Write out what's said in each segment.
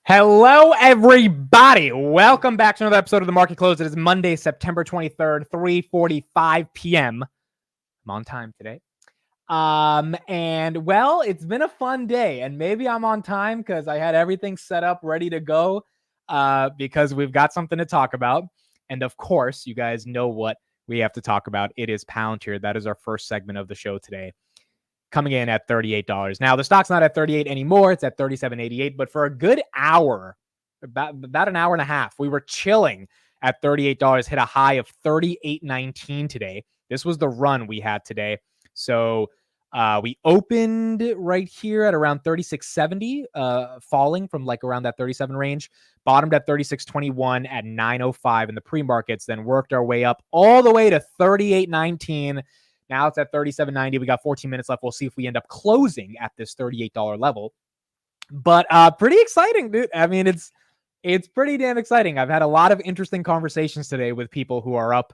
Hello, everybody. Welcome back to another episode of The Market Close. It is Monday, September 23rd, 3:45 p.m. I'm on time today. Well, it's been a fun day, and maybe I'm on time because I had everything set up, ready to go, because we've got something to talk about. And of course, you guys know what we have to talk about. It is Palantir. That is our first segment of the show today, coming in at $38. Now, the stock's not at 38 anymore. It's at 37.88. But for a good hour, about an hour and a half, we were chilling at $38, hit a high of 38.19 today. This was the run we had today. So we opened right here at around 36.70, falling from like around that 37 range, bottomed at 36.21 at 9.05 in the pre-markets, then worked our way up all the way to 38.19. Now it's at 37.90. We got 14 minutes left. We'll see if we end up closing at this $38 level. But pretty exciting, dude. I mean, it's pretty damn exciting. I've had a lot of interesting conversations today with people who are up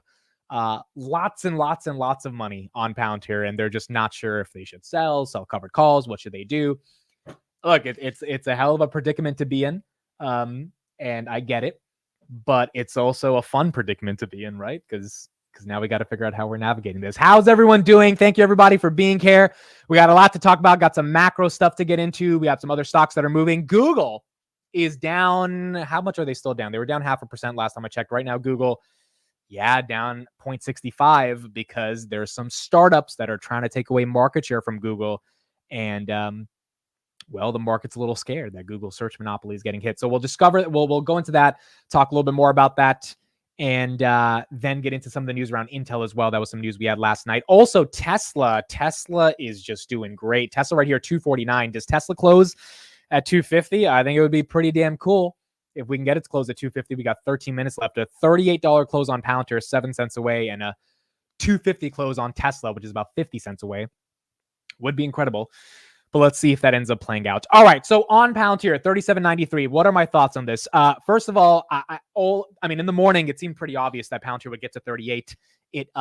lots and lots and lots of money on Palantir, and they're just not sure if they should sell covered calls. What should they do? Look, it's a hell of a predicament to be in, and I get it, but it's also a fun predicament to be in, right? Because now we got to figure out how we're navigating this. How's everyone doing? Thank you, everybody, for being here. We got a lot to talk about. Got some macro stuff to get into. We have some other stocks that are moving. Google is down. How much are they still down? They were down 0.5% last time I checked. Right now, Google, down 0.65 because there's some startups that are trying to take away market share from Google. And, well, the market's a little scared that Google search monopoly is getting hit. So we'll go into that, talk a little bit more about that, and then get into some of the news around Intel as well. That was some news we had last night. Also, Tesla is just doing great. Tesla right here, 249. Does Tesla close at 250? I think it would be pretty damn cool if we can get it to close at 250. We got 13 minutes left. A $38 close on Palantir, 7 cents away, and a 250 close on Tesla, which is about 50 cents away. Would be incredible. But let's see if that ends up playing out. All right, so on Palantir, 37.93. What are my thoughts on this? First of all, I mean, in the morning, it seemed pretty obvious that Palantir would get to 38. It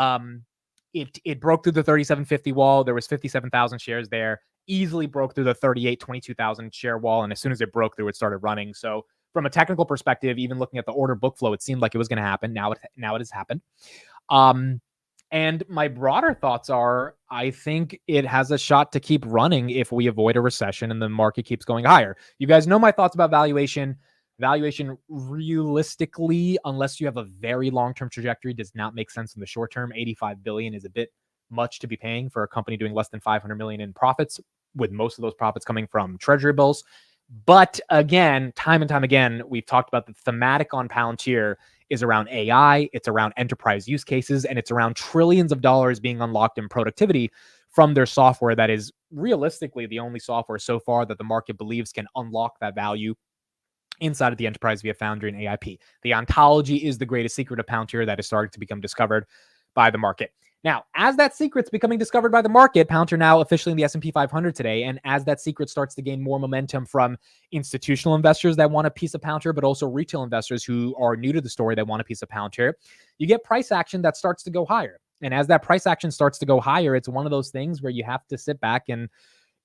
broke through the 37.50 wall. There was 57,000 shares there. Easily broke through the 22,000 share wall, and as soon as it broke through, it started running. So from a technical perspective, even looking at the order book flow, it seemed like it was going to happen. Now it has happened. And my broader thoughts are, I think it has a shot to keep running if we avoid a recession and the market keeps going higher. You guys know my thoughts about valuation. Valuation realistically, unless you have a very long-term trajectory, does not make sense in the short term. $85 billion is a bit much to be paying for a company doing less than $500 million in profits, with most of those profits coming from treasury bills. But again, time and time again, we've talked about the thematic on Palantir is around AI, it's around enterprise use cases, and it's around trillions of dollars being unlocked in productivity from their software that is realistically the only software so far that the market believes can unlock that value inside of the enterprise via Foundry and AIP. The ontology is the greatest secret of Palantir that is starting to become discovered by the market. Now, as that secret's becoming discovered by the market, Palantir now officially in the S&P 500 today, and as that secret starts to gain more momentum from institutional investors that want a piece of Palantir, but also retail investors who are new to the story that want a piece of Palantir, you get price action that starts to go higher. And as that price action starts to go higher, it's one of those things where you have to sit back and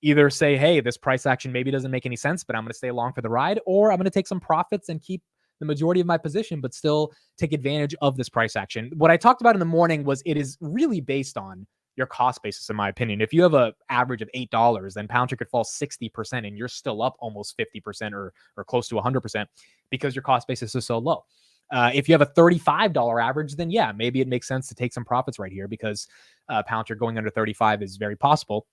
either say, hey, this price action maybe doesn't make any sense, but I'm going to stay along for the ride, or I'm going to take some profits and keep the majority of my position, but still take advantage of this price action. What I talked about in the morning was it is really based on your cost basis, in my opinion. If you have an average of $8, then Palantir could fall 60% and you're still up almost 50% or close to 100% because your cost basis is so low. If you have a $35 average, then yeah, maybe it makes sense to take some profits right here because Palantir going under 35 is very possible.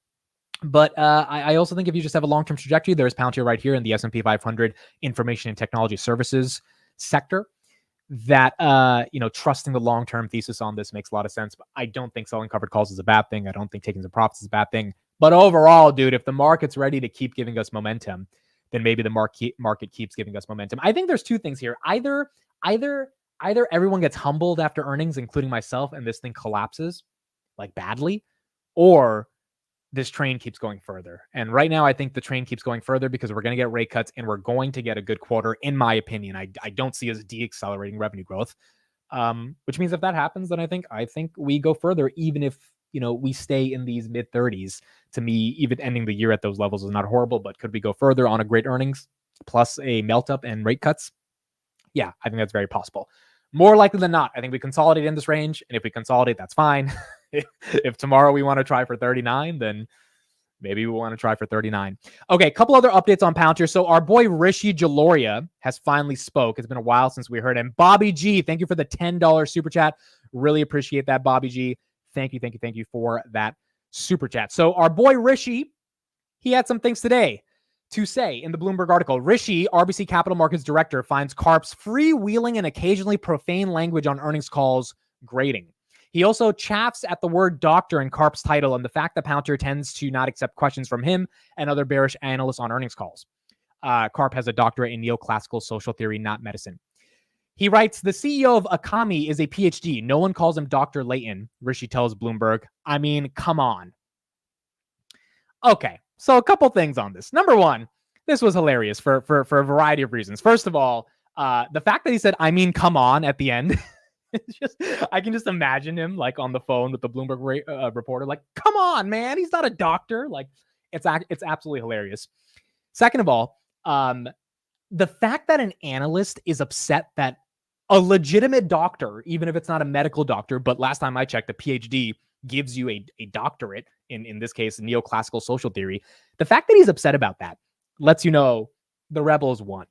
But I also think if you just have a long-term trajectory, there's Palantir right here in the S&P 500 information and technology services sector that, trusting the long-term thesis on this makes a lot of sense. But I don't think selling covered calls is a bad thing. I don't think taking some profits is a bad thing. But overall, dude, if the market's ready to keep giving us momentum, then maybe the market keeps giving us momentum. I think there's two things here. Either everyone gets humbled after earnings, including myself, and this thing collapses like badly, or this train keeps going further. And right now, I think the train keeps going further because we're going to get rate cuts and we're going to get a good quarter, in my opinion. I don't see us deaccelerating revenue growth, which means if that happens, then I think we go further, even if, we stay in these mid 30s. To me, even ending the year at those levels is not horrible, but could we go further on a great earnings? plus a melt up and rate cuts, yeah, I think that's very possible. More likely than not, I think we consolidate in this range. And if we consolidate, that's fine. If tomorrow we want to try for 39, then maybe we want to try for 39. Okay, a couple other updates on Palantir. So our boy Rishi Jaloria has finally spoke. It's been a while since we heard him. Bobby G, thank you for the $10 super chat. Really appreciate that, Bobby G. Thank you for that super chat. So our boy Rishi, he had some things today to say in the Bloomberg article. Rishi, RBC Capital Markets director, finds Karp's freewheeling and occasionally profane language on earnings calls grating. He also chaffs at the word doctor in Karp's title and the fact that Palantir tends to not accept questions from him and other bearish analysts on earnings calls. Karp has a doctorate in neoclassical social theory, not medicine. He writes, the CEO of Akami is a PhD. No one calls him Dr. Layton, Rishi tells Bloomberg. I mean, come on. Okay, so a couple things on this. Number one, this was hilarious for a variety of reasons. First of all, the fact that he said, I mean, come on at the end. It's just, I can just imagine him like on the phone with the Bloomberg reporter, like, come on, man, he's not a doctor. Like, it's absolutely hilarious. Second of all, the fact that an analyst is upset that a legitimate doctor, even if it's not a medical doctor, but last time I checked, a PhD gives you a doctorate, in this case, neoclassical social theory. The fact that he's upset about that lets you know the rebels won.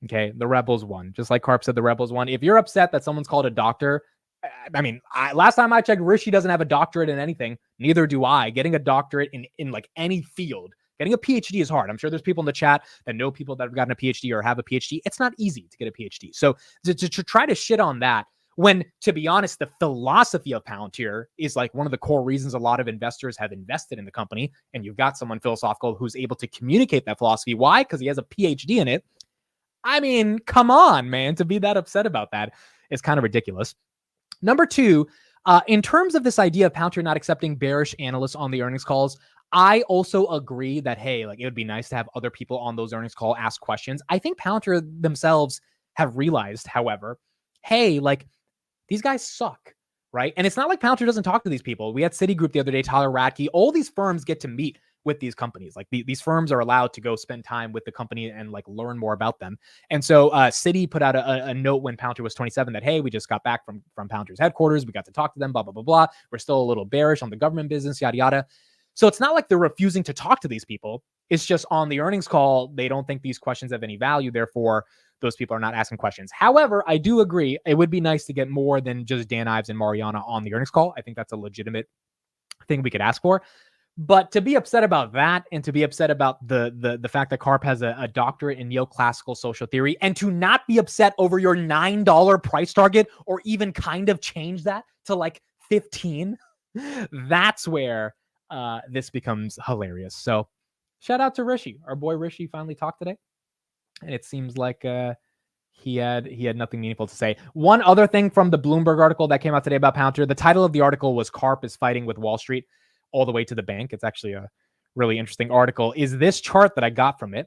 Okay, the rebels won. Just like Karp said, the rebels won. If you're upset that someone's called a doctor, I mean, last time I checked, Rishi doesn't have a doctorate in anything. Neither do I. Getting a doctorate in like any field, getting a PhD is hard. I'm sure there's people in the chat that know people that have gotten a PhD or have a PhD. It's not easy to get a PhD. So to try to shit on that, when, to be honest, the philosophy of Palantir is like one of the core reasons a lot of investors have invested in the company, and you've got someone philosophical who's able to communicate that philosophy. Why? Because he has a PhD in it. I mean, come on, man, to be that upset about that is kind of ridiculous. Number two, in terms of this idea of Palantir not accepting bearish analysts on the earnings calls, I also agree that, hey, like it would be nice to have other people on those earnings call ask questions. I think Palantir themselves have realized, however, hey, like these guys suck, right? And it's not like Palantir doesn't talk to these people. We had Citigroup the other day, Tyler Radke. All these firms get to meet with these companies. Like these firms are allowed to go spend time with the company and like learn more about them. And so Citi put out a note when Palantir was 27 that, hey, we just got back from Palantir's headquarters. We got to talk to them, blah, blah, blah, blah. We're still a little bearish on the government business, yada, yada. So it's not like they're refusing to talk to these people. It's just on the earnings call, they don't think these questions have any value. Therefore, those people are not asking questions. However, I do agree it would be nice to get more than just Dan Ives and Mariana on the earnings call. I think that's a legitimate thing we could ask for. But to be upset about that, and to be upset about the fact that Karp has a doctorate in neoclassical social theory, and to not be upset over your $9 price target, or even kind of change that to like 15, that's where this becomes hilarious. So shout out to Rishi. Our boy Rishi finally talked today, and it seems like he had nothing meaningful to say. One other thing from the Bloomberg article that came out today about Palantir, the title of the article was Karp is fighting with Wall Street all the way to the bank. It's actually a really interesting article. Is this chart that I got from it,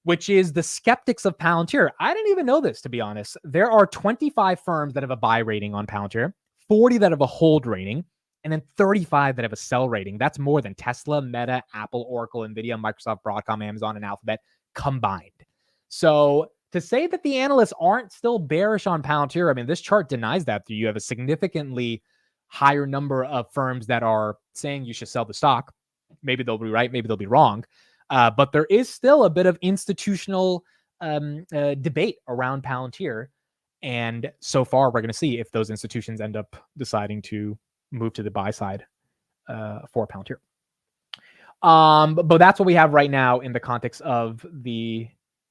which is the skeptics of Palantir. I didn't even know this, to be honest. There are 25 firms that have a buy rating on Palantir, 40 that have a hold rating, and then 35 that have a sell rating. That's more than Tesla, Meta, Apple, Oracle, Nvidia, Microsoft, Broadcom, Amazon, and Alphabet combined. So to say that the analysts aren't still bearish on Palantir, I mean, this chart denies that. You have a significantly higher number of firms that are saying you should sell the stock. Maybe they'll be right, maybe they'll be wrong. But there is still a bit of institutional debate around Palantir. And so far, we're going to see if those institutions end up deciding to move to the buy side for Palantir. But that's what we have right now in the context of the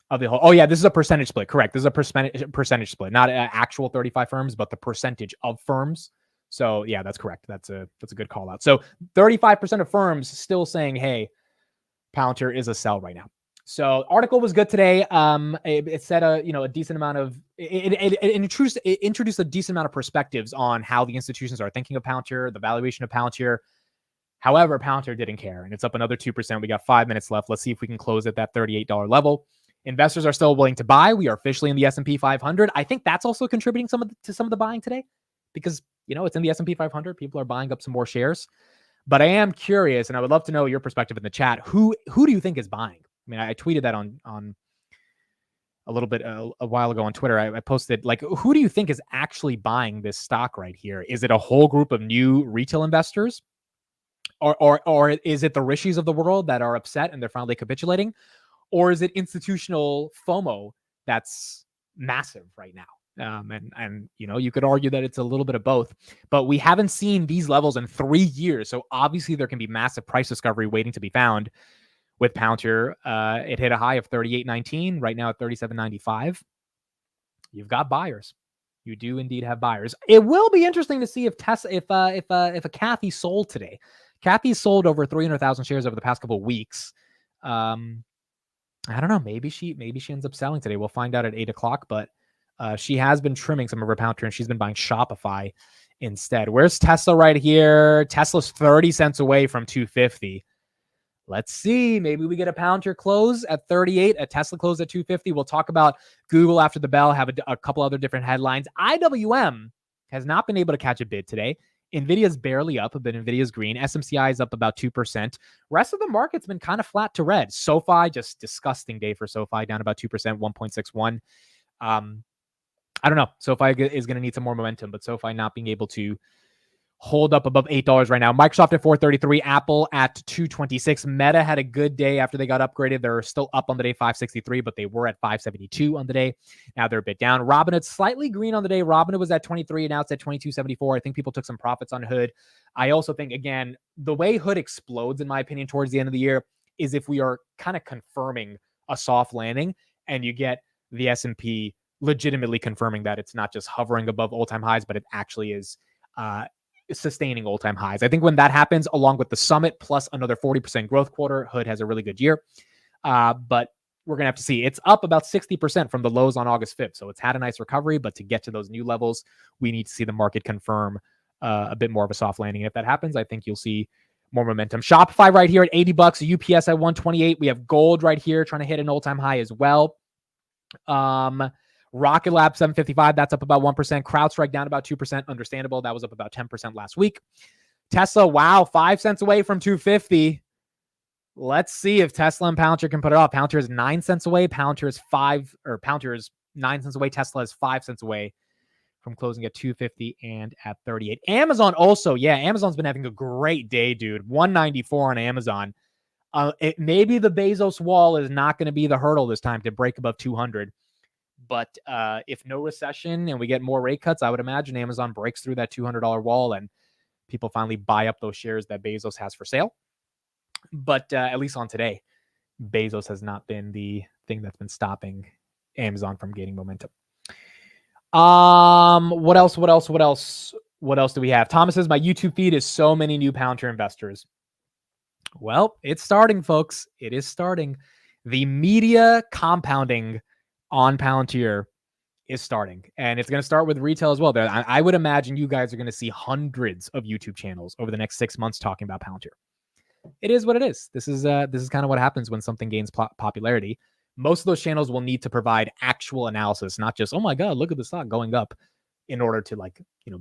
whole. Oh yeah, this is a percentage split. Correct. This is a percentage split, not actual 35 firms, but the percentage of firms. So yeah, that's correct. That's a good call out. So 35% of firms still saying, hey, Palantir is a sell right now. So article was good today. It said a decent amount of it introduced a decent amount of perspectives on how the institutions are thinking of Palantir, the valuation of Palantir. However, Palantir didn't care, and it's up another 2%. We got 5 minutes left. Let's see if we can close at that $38 level. Investors are still willing to buy. We are officially in the S&P 500. I think that's also contributing to some of the buying today, because it's in the S&P 500. People are buying up some more shares. But I am curious, and I would love to know your perspective in the chat. Who do you think is buying? I mean, I tweeted that on a little bit a while ago on Twitter. I posted, like, who do you think is actually buying this stock right here? Is it a whole group of new retail investors? Or is it the Rishis of the world that are upset and they're finally capitulating? Or is it institutional FOMO that's massive right now? And you could argue that it's a little bit of both, but we haven't seen these levels in 3 years. So obviously there can be massive price discovery waiting to be found with Palantir. It hit a high of 38.19, right now at 37.95. You've got buyers. You do indeed have buyers. It will be interesting to see if a Kathy sold today. Kathy's sold over 300,000 shares over the past couple of weeks. I don't know. Maybe she ends up selling today. We'll find out at 8:00. But she has been trimming some of her Palantir, and she's been buying Shopify instead. Where's Tesla right here? Tesla's 30 cents away from 250. Let's see. Maybe we get a Palantir close at 38, a Tesla close at 250. We'll talk about Google after the bell, have a couple other different headlines. IWM has not been able to catch a bid today. NVIDIA's barely up, but NVIDIA's green. SMCI is up about 2%. Rest of the market's been kind of flat to red. SoFi, just disgusting day for SoFi, down about 2%, 1.61. I don't know. SoFi is going to need some more momentum, but SoFi not being able to hold up above $8 right now. Microsoft at 433, Apple at 226. Meta had a good day after they got upgraded. They're still up on the day, 563, but they were at 572 on the day. Now they're a bit down. Robinhood's slightly green on the day. Robinhood was at 23, and now it's at 22.74. I think people took some profits on Hood. I also think, again, the way Hood explodes, in my opinion, towards the end of the year is if we are kind of confirming a soft landing and you get the S&P legitimately confirming that it's not just hovering above all-time highs, but it actually is sustaining all-time highs. I think when that happens, along with the summit plus another 40% growth quarter, Hood has a really good year. But we're going to have to see. It's up about 60% from the lows on August 5th. So it's had a nice recovery, but to get to those new levels, we need to see the market confirm a bit more of a soft landing. If that happens, I think you'll see more momentum. Shopify right here at $80, UPS at 128. We have gold right here trying to hit an all-time high as well. Rocket Lab 755, that's up about 1%. CrowdStrike down about 2%. Understandable. That was up about 10% last week. Tesla, wow, 5 cents away from 250. Let's see if Tesla and Palantir can put it off. Palantir is 9 cents away. Palantir is 9 cents away. Tesla is 5 cents away from closing at 250 and at 38. Amazon also, Amazon's been having a great day, dude. 194 on Amazon. Maybe the Bezos wall is not going to be the hurdle this time to break above 200. But if no recession and we get more rate cuts, I would imagine Amazon breaks through that $200 wall and people finally buy up those shares that Bezos has for sale. But at least on today, Bezos has not been the thing that's been stopping Amazon from gaining momentum. What else do we have? Thomas says, my YouTube feed is so many new Palantir investors. Well, it's starting, folks. It is starting. The media compounding on Palantir is starting, and it's going to start with retail as well. I would imagine you guys are going to see hundreds of YouTube channels over the next 6 months talking about Palantir. It is what it is. This is kind of what happens when something gains popularity. Most of those channels will need to provide actual analysis, not just, oh my God, look at the stock going up, in order to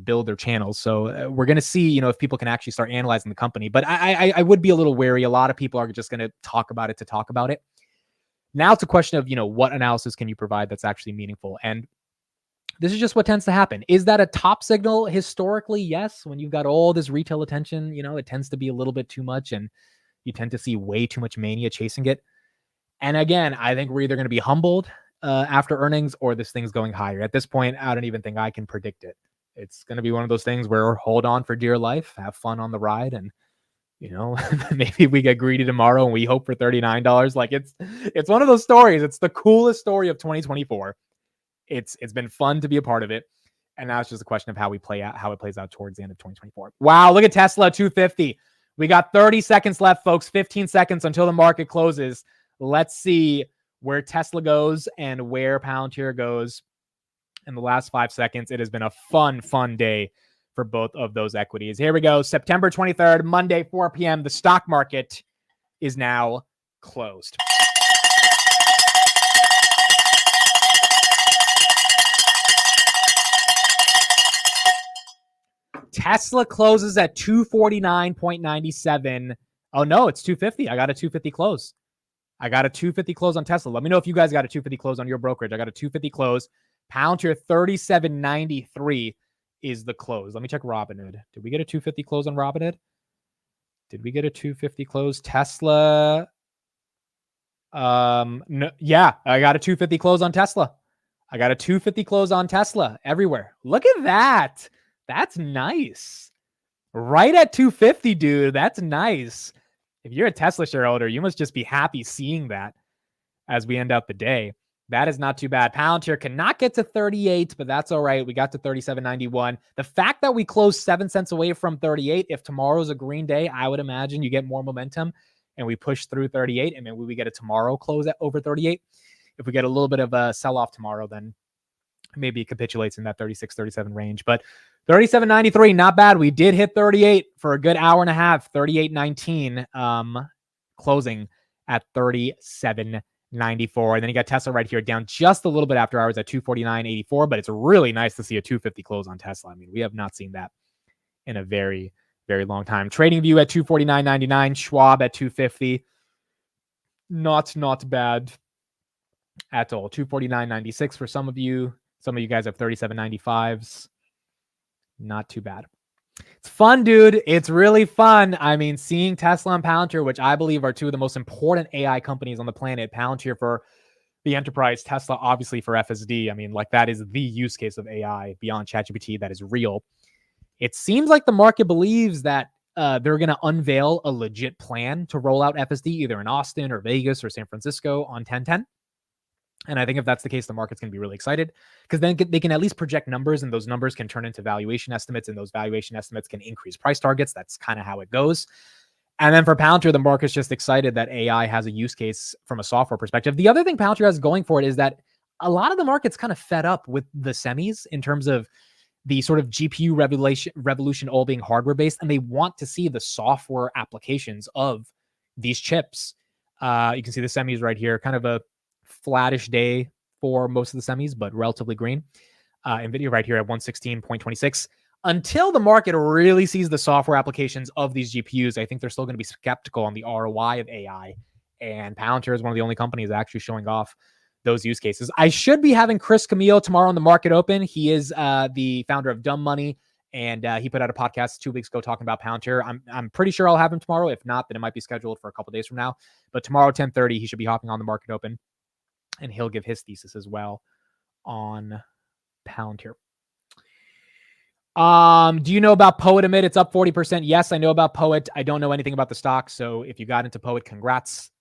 build their channels. So we're going to see, if people can actually start analyzing the company. But I would be a little wary. A lot of people are just going to talk about it to talk about it. Now it's a question of, what analysis can you provide that's actually meaningful? And this is just what tends to happen. Is that a top signal? Historically, yes. When you've got all this retail attention, it tends to be a little bit too much, and you tend to see way too much mania chasing it. And again, I think we're either going to be humbled after earnings, or this thing's going higher. At this point, I don't even think I can predict it. It's going to be one of those things where hold on for dear life, have fun on the ride, and maybe we get greedy tomorrow and we hope for $39. Like it's one of those stories. It's the coolest story of 2024. It's been fun to be a part of it. And now it's just a question of how it plays out towards the end of 2024. Wow, look at Tesla, 250. We got 30 seconds left, folks. 15 seconds until the market closes. Let's see where Tesla goes and where Palantir goes in the last 5 seconds. It has been a fun day for both of those equities. Here we go. September 23rd, Monday, 4 p.m. The stock market is now closed. Tesla closes at 249.97. Oh no, it's 250. I got a 250 close. I got a 250 close on Tesla. Let me know if you guys got a 250 close on your brokerage. I got a 250 close. Palantir 37.93 is the close. Let me check Robinhood. Did we get a 250 close on Robinhood? Did we get a 250 close? Tesla. No, yeah, I got a 250 close on Tesla. I got a 250 close on Tesla everywhere. Look at that. That's nice. Right at 250, dude. That's nice. If you're a Tesla shareholder, you must just be happy seeing that as we end out the day. That is not too bad. Palantir cannot get to 38, but that's all right. We got to 37.91. The fact that we closed 7 cents away from 38, if tomorrow's a green day, I would imagine you get more momentum and we push through 38, and maybe we get a tomorrow close at over 38. If we get a little bit of a sell-off tomorrow, then maybe it capitulates in that 36, 37 range. But 37.93, not bad. We did hit 38 for a good hour and a half. 38.19, closing at 37.94. And then you got Tesla right here down just a little bit after hours at 249.84. But it's really nice to see a 250 close on Tesla. I mean, we have not seen that in a very, very long time. Trading View at 249.99. Schwab at 250. Not bad at all. 249.96 for some of you. Some of you guys have 37.95s. Not too bad. It's fun, dude. It's really fun. I mean, seeing Tesla and Palantir, which I believe are two of the most important AI companies on the planet. Palantir for the enterprise, Tesla obviously for FSD. I mean, like that is the use case of AI beyond ChatGPT that is real. It seems like the market believes that they're going to unveil a legit plan to roll out FSD either in Austin or Vegas or San Francisco on 10/10. And I think if that's the case, the market's going to be really excited because then they can at least project numbers, and those numbers can turn into valuation estimates, and those valuation estimates can increase price targets. That's kind of how it goes. And then for Palantir, the market's just excited that AI has a use case from a software perspective. The other thing Palantir has going for it is that a lot of the market's kind of fed up with the semis in terms of the sort of GPU revolution all being hardware-based, and they want to see the software applications of these chips. You can see the semis right here, kind of a flattish day for most of the semis, but relatively green. NVIDIA right here at 116.26. Until the market really sees the software applications of these GPUs, I think they're still going to be skeptical on the ROI of AI. And Palantir is one of the only companies actually showing off those use cases. I should be having Chris Camillo tomorrow on the Market Open. He is the founder of Dumb Money, and he put out a podcast 2 weeks ago talking about Palantir. I'm pretty sure I'll have him tomorrow. If not, then it might be scheduled for a couple days from now. But tomorrow, 10:30, he should be hopping on the Market Open, and he'll give his thesis as well on Palantir. Do you know about Poet Emit? It's up 40%. Yes, I know about Poet. I don't know anything about the stock. So if you got into Poet, congrats.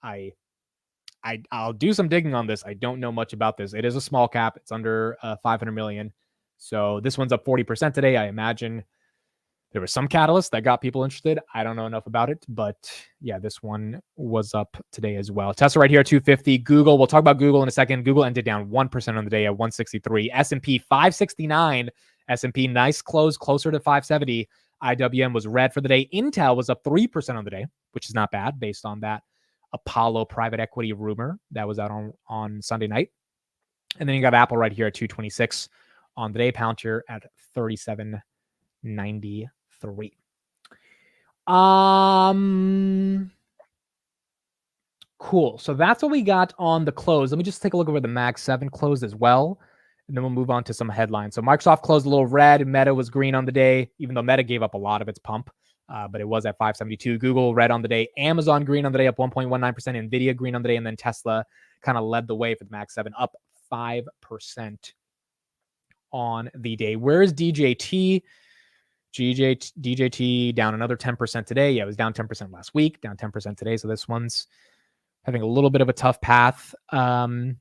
I'll do some digging on this. I don't know much about this. It is a small cap. It's under 500 million. So this one's up 40% today. I imagine there was some catalyst that got people interested. I don't know enough about it, but yeah, this one was up today as well. Tesla right here at 250. Google, we'll talk about Google in a second. Google ended down 1% on the day at 163. S&P 569. S&P nice close, closer to 570. IWM was red for the day. Intel was up 3% on the day, which is not bad based on that Apollo private equity rumor that was out on Sunday night. And then you got Apple right here at 226 on the day. Palantir at 37.93. Cool. So that's what we got on the close. Let me just take a look over the Mag 7 close as well, and then we'll move on to some headlines. So Microsoft closed a little red. Meta was green on the day, even though Meta gave up a lot of its pump, but it was at 572. Google red on the day. Amazon green on the day, up 1.19%. NVIDIA green on the day, and then Tesla kind of led the way for the Mag 7, up 5% on the day. Where is DJT? DJT down another 10% today. Yeah, it was down 10% last week, down 10% today. So this one's having a little bit of a tough path. SMCI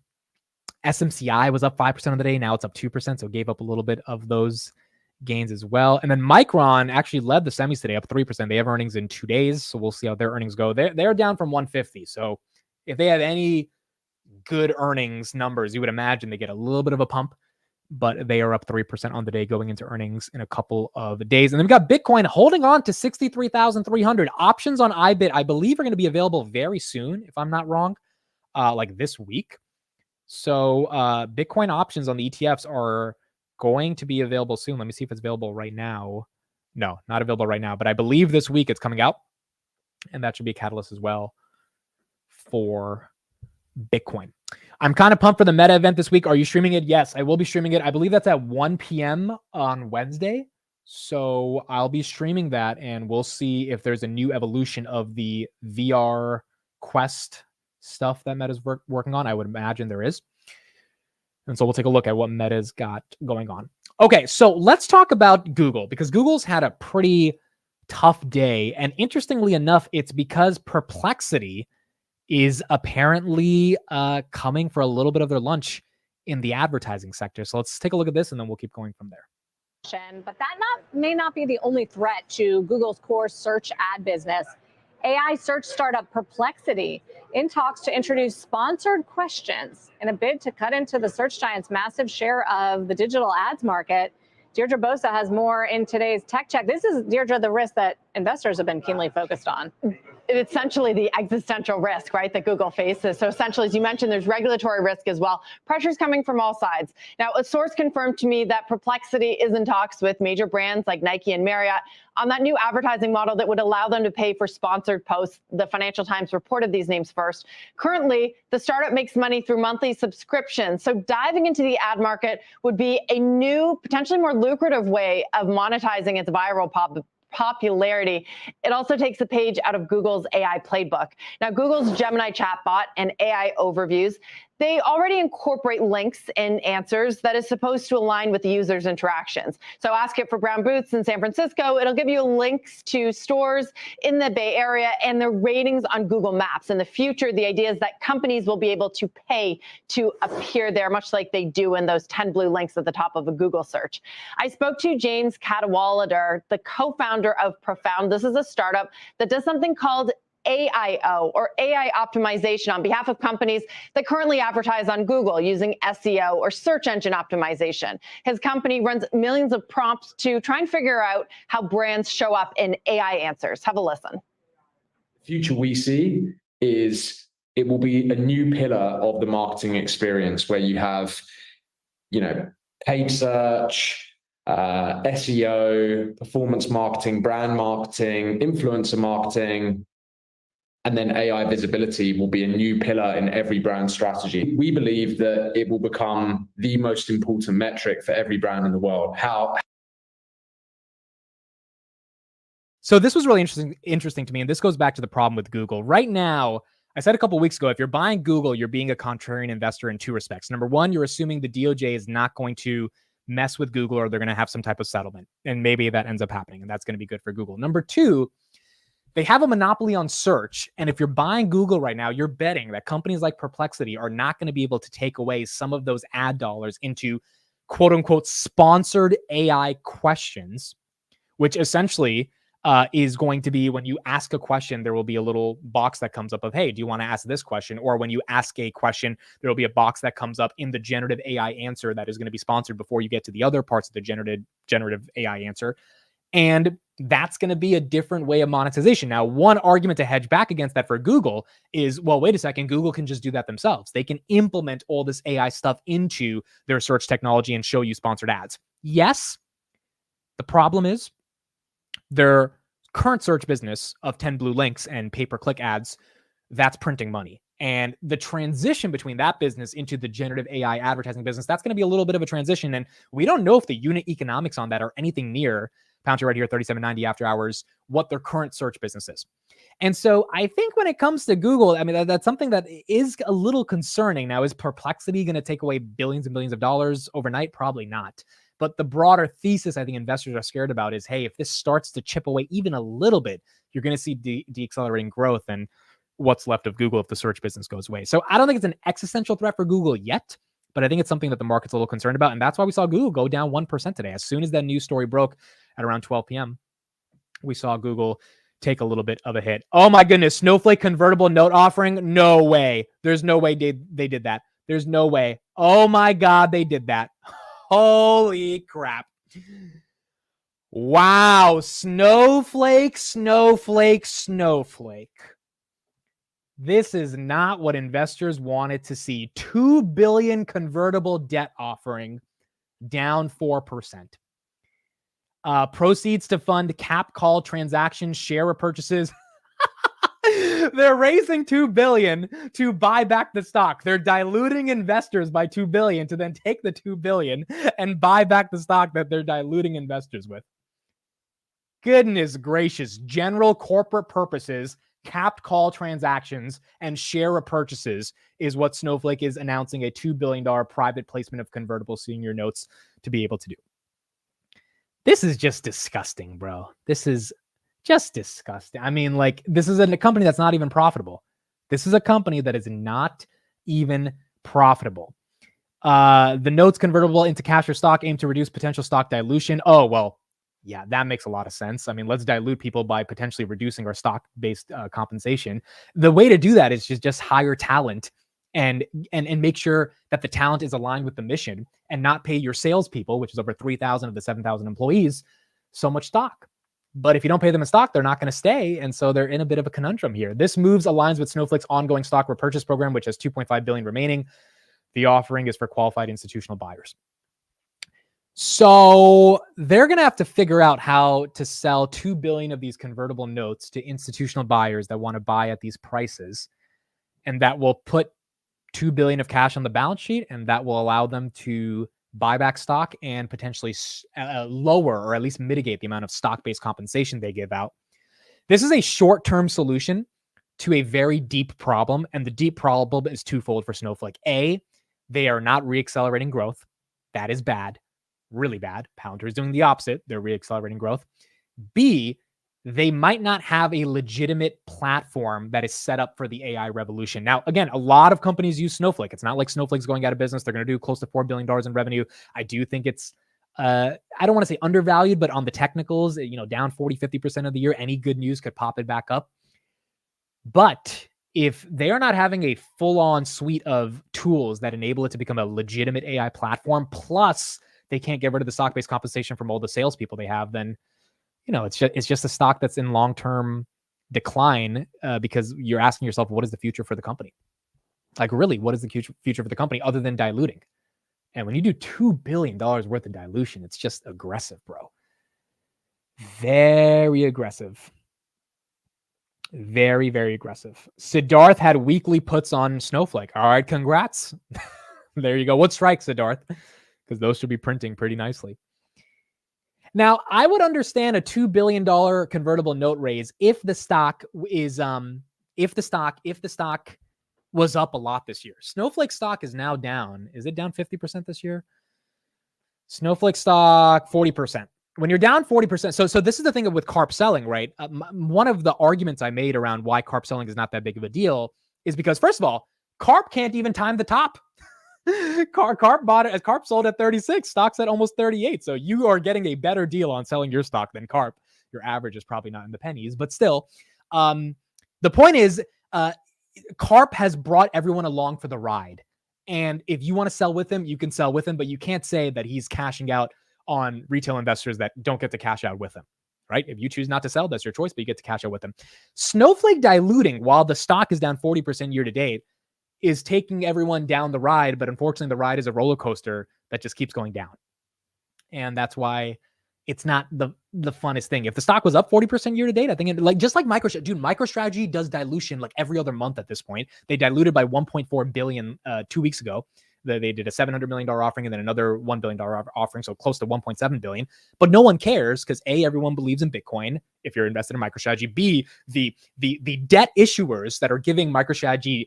was up 5% on the day. Now it's up 2%. So it gave up a little bit of those gains as well. And then Micron actually led the semis today, up 3%. They have earnings in 2 days. So we'll see how their earnings go. They're down from 150. So if they have any good earnings numbers, you would imagine they get a little bit of a pump, but they are up 3% on the day going into earnings in a couple of days. And then we've got Bitcoin holding on to 63,300. Options on iBit, I believe, are going to be available very soon, if I'm not wrong, like this week. So Bitcoin options on the ETFs are going to be available soon. Let me see if it's available right now. No, not available right now, but I believe this week it's coming out, and that should be a catalyst as well for Bitcoin. I'm kind of pumped for the Meta event this week. Are you streaming it? Yes, I will be streaming it. I believe that's at 1 p.m. on Wednesday. So I'll be streaming that, and we'll see if there's a new evolution of the VR Quest stuff that Meta's working on. I would imagine there is. And so we'll take a look at what Meta's got going on. Okay, so let's talk about Google, because Google's had a pretty tough day. And interestingly enough, it's because Perplexity is apparently coming for a little bit of their lunch in the advertising sector. So let's take a look at this, and then we'll keep going from there. But that may not be the only threat to Google's core search ad business. AI search startup Perplexity in talks to introduce sponsored questions in a bid to cut into the search giant's massive share of the digital ads market. Deirdre Bosa has more in today's Tech Check. This is, Deirdre, the risk that investors have been keenly focused on. It's essentially the existential risk, right, that Google faces. So essentially, as you mentioned, there's regulatory risk as well. Pressure's coming from all sides. Now, a source confirmed to me that Perplexity is in talks with major brands like Nike and Marriott on that new advertising model that would allow them to pay for sponsored posts. The Financial Times reported these names first. Currently, the startup makes money through monthly subscriptions. So diving into the ad market would be a new, potentially more lucrative way of monetizing its viral popularity. It also takes a page out of Google's AI playbook. Now, Google's Gemini chatbot and AI overviews, they already incorporate links and answers that is supposed to align with the user's interactions. So ask it for brown boots in San Francisco. It'll give you links to stores in the Bay Area and the ratings on Google Maps. In the future, the idea is that companies will be able to pay to appear there, much like they do in those 10 blue links at the top of a Google search. I spoke to James Cadwallader, the co-founder of Profound. This is a startup that does something called AIO, or AI optimization, on behalf of companies that currently advertise on Google using SEO or search engine optimization. His company runs millions of prompts to try and figure out how brands show up in AI answers. Have a listen. The future we see is it will be a new pillar of the marketing experience where you have, paid search, SEO, performance marketing, brand marketing, influencer marketing, and then AI visibility will be a new pillar in every brand strategy. We believe that it will become the most important metric for every brand in the world. So this was really interesting to me, and this goes back to the problem with Google. Right now, I said a couple of weeks ago, if you're buying Google, you're being a contrarian investor in two respects. Number one, you're assuming the DOJ is not going to mess with Google, or they're going to have some type of settlement, and maybe that ends up happening, and that's going to be good for Google. Number two, they have a monopoly on search. And if you're buying Google right now, you're betting that companies like Perplexity are not going to be able to take away some of those ad dollars into quote unquote sponsored AI questions, which essentially is going to be when you ask a question, there will be a little box that comes up of, hey, do you want to ask this question? Or when you ask a question, there will be a box that comes up in the generative AI answer that is going to be sponsored before you get to the other parts of the generative AI answer. And that's going to be a different way of monetization. Now, one argument to hedge back against that for Google is, well, wait a second, Google can just do that themselves. They can implement all this AI stuff into their search technology and show you sponsored ads. Yes, the problem is their current search business of 10 blue links and pay-per-click ads, that's printing money. And the transition between that business into the generative AI advertising business, that's going to be a little bit of a transition. And we don't know if the unit economics on that are anything near Palantir right here, 37.90 after hours, what their current search business is. And so I think when it comes to Google, I mean, that's something that is a little concerning. Now, is Perplexity going to take away billions and billions of dollars overnight? Probably not. But the broader thesis I think investors are scared about is, hey, if this starts to chip away even a little bit, you're going to see deaccelerating growth and what's left of Google if the search business goes away. So I don't think it's an existential threat for Google yet, but I think it's something that the market's a little concerned about. And that's why we saw Google go down 1% today. As soon as that news story broke at around 12 p.m., we saw Google take a little bit of a hit. Oh my goodness, Snowflake convertible note offering? No way. There's no way they did that. There's no way. Oh my God, they did that. Holy crap. Wow. Snowflake. This is not what investors wanted to see. $2 billion convertible debt offering, down 4%. Proceeds to fund cap call transactions, share repurchases. They're raising $2 billion to buy back the stock. They're diluting investors by $2 billion to then take the $2 billion and buy back the stock that they're diluting investors with. Goodness gracious. General corporate purposes, capped call transactions, and share repurchases is what Snowflake is announcing a $2 billion private placement of convertible senior notes to be able to do. This is just disgusting, bro. This is just disgusting. I mean, like, this is a company that's not even profitable. This is a company that is not even profitable. The notes convertible into cash or stock aim to reduce potential stock dilution. Oh, well, yeah, that makes a lot of sense. I mean, let's dilute people by potentially reducing our stock-based compensation. The way to do that is just hire talent and make sure that the talent is aligned with the mission and not pay your salespeople, which is over 3,000 of the 7,000 employees, so much stock. But if you don't pay them in stock, they're not going to stay. And so they're in a bit of a conundrum here. This moves aligns with Snowflake's ongoing stock repurchase program, which has $2.5 billion remaining. The offering is for qualified institutional buyers. So they're going to have to figure out how to sell 2 billion of these convertible notes to institutional buyers that want to buy at these prices. And that will put 2 billion of cash on the balance sheet, and that will allow them to buy back stock and potentially lower or at least mitigate the amount of stock-based compensation they give out. This is a short-term solution to a very deep problem, and the deep problem is twofold for Snowflake. A, they are not reaccelerating growth. That is bad. Really bad. Palantir is doing the opposite. They're reaccelerating growth. B, they might not have a legitimate platform that is set up for the AI revolution. Now, again, a lot of companies use Snowflake. It's not like Snowflake's going out of business. They're going to do close to $4 billion in revenue. I do think it's, I don't want to say undervalued, but on the technicals, down 40, 50% of the year, any good news could pop it back up. But if they are not having a full-on suite of tools that enable it to become a legitimate AI platform, plus they can't get rid of the stock-based compensation from all the salespeople they have, then, it's just a stock that's in long-term decline because you're asking yourself, what is the future for the company? Like, really, what is the future for the company other than diluting? And when you do $2 billion worth of dilution, it's just aggressive, bro. Very aggressive. Very, very aggressive. Siddharth had weekly puts on Snowflake. All right, congrats. There you go. What strike, Siddharth? Because those should be printing pretty nicely. Now, I would understand a $2 billion convertible note raise if the stock is if the stock was up a lot this year. Snowflake stock is now down. Is it down 50% this year? Snowflake stock 40%. When you're down 40%, so this is the thing with carp selling, right? One of the arguments I made around why carp selling is not that big of a deal is because, first of all, carp can't even time the top. Carp sold at 36, stock's at almost 38. So you are getting a better deal on selling your stock than carp. Your average is probably not in the pennies, but still, the point is, carp has brought everyone along for the ride. And if you want to sell with him, you can sell with him, but you can't say that he's cashing out on retail investors that don't get to cash out with him, right? If you choose not to sell, that's your choice, but you get to cash out with him. Snowflake diluting while the stock is down 40% year to date is taking everyone down the ride, but unfortunately the ride is a roller coaster that just keeps going down. And that's why it's not the funnest thing. If the stock was up 40% year to date, I think just like MicroStrategy, dude, MicroStrategy does dilution like every other month at this point. They diluted by 1.4 billion 2 weeks ago. They did a $700 million offering and then another $1 billion offering, so close to 1.7 billion. But no one cares because A, everyone believes in Bitcoin if you're invested in MicroStrategy. B, the debt issuers that are giving MicroStrategy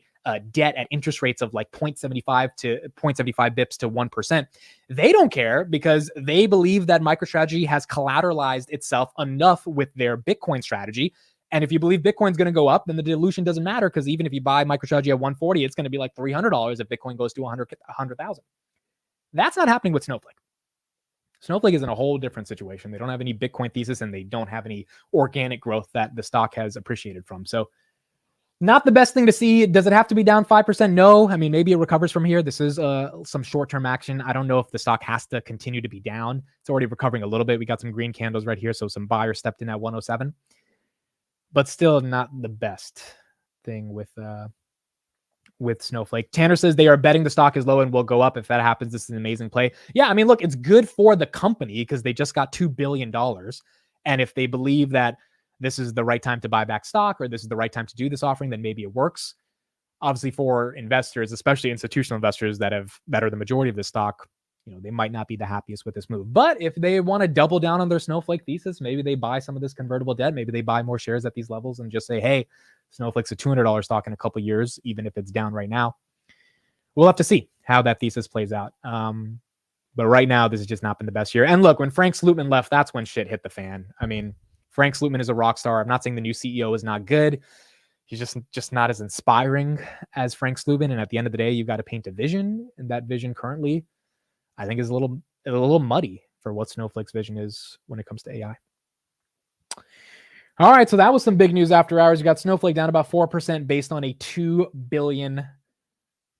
debt at interest rates of like 0.75 to 0.75 bips to 1%, they don't care because they believe that MicroStrategy has collateralized itself enough with their Bitcoin strategy. And if you believe Bitcoin's going to go up, then the dilution doesn't matter because even if you buy MicroStrategy at 140, it's going to be like $300 if Bitcoin goes to 100,000. That's not happening with Snowflake. Snowflake is in a whole different situation. They don't have any Bitcoin thesis and they don't have any organic growth that the stock has appreciated from. So not the best thing to see. Does it have to be down 5%? No. I mean, maybe it recovers from here. This is some short-term action. I don't know if the stock has to continue to be down. It's already recovering a little bit. We got some green candles right here. So some buyers stepped in at 107. But still not the best thing with Snowflake. Tanner says they are betting the stock is low and will go up. If that happens, this is an amazing play. Yeah, I mean, look, it's good for the company because they just got $2 billion. And if they believe that this is the right time to buy back stock, or this is the right time to do this offering, then maybe it works. Obviously, for investors, especially institutional investors that are the majority of the stock, they might not be the happiest with this move. But if they want to double down on their Snowflake thesis, maybe they buy some of this convertible debt. Maybe they buy more shares at these levels and just say, hey, Snowflake's a $200 stock in a couple of years, even if it's down right now. We'll have to see how that thesis plays out. But right now, this has just not been the best year. And look, when Frank Slootman left, that's when shit hit the fan. I mean, Frank Slootman is a rock star. I'm not saying the new CEO is not good. He's just not as inspiring as Frank Slootman. And at the end of the day, you've got to paint a vision. And that vision currently, I think, is a little muddy for what Snowflake's vision is when it comes to AI. All right, so that was some big news after hours. You got Snowflake down about 4% based on a $2 billion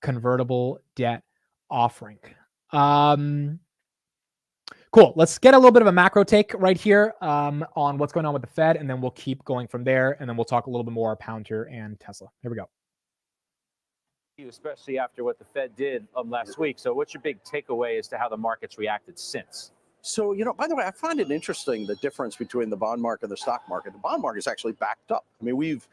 convertible debt offering. Cool. Let's get a little bit of a macro take right here on what's going on with the Fed, and then we'll keep going from there, and then we'll talk a little bit more Palantir and Tesla. Here we go. Especially after what the Fed did last week. So what's your big takeaway as to how the market's reacted since? So, by the way, I find it interesting, the difference between the bond market and the stock market. The bond market is actually backed up. I mean, we've,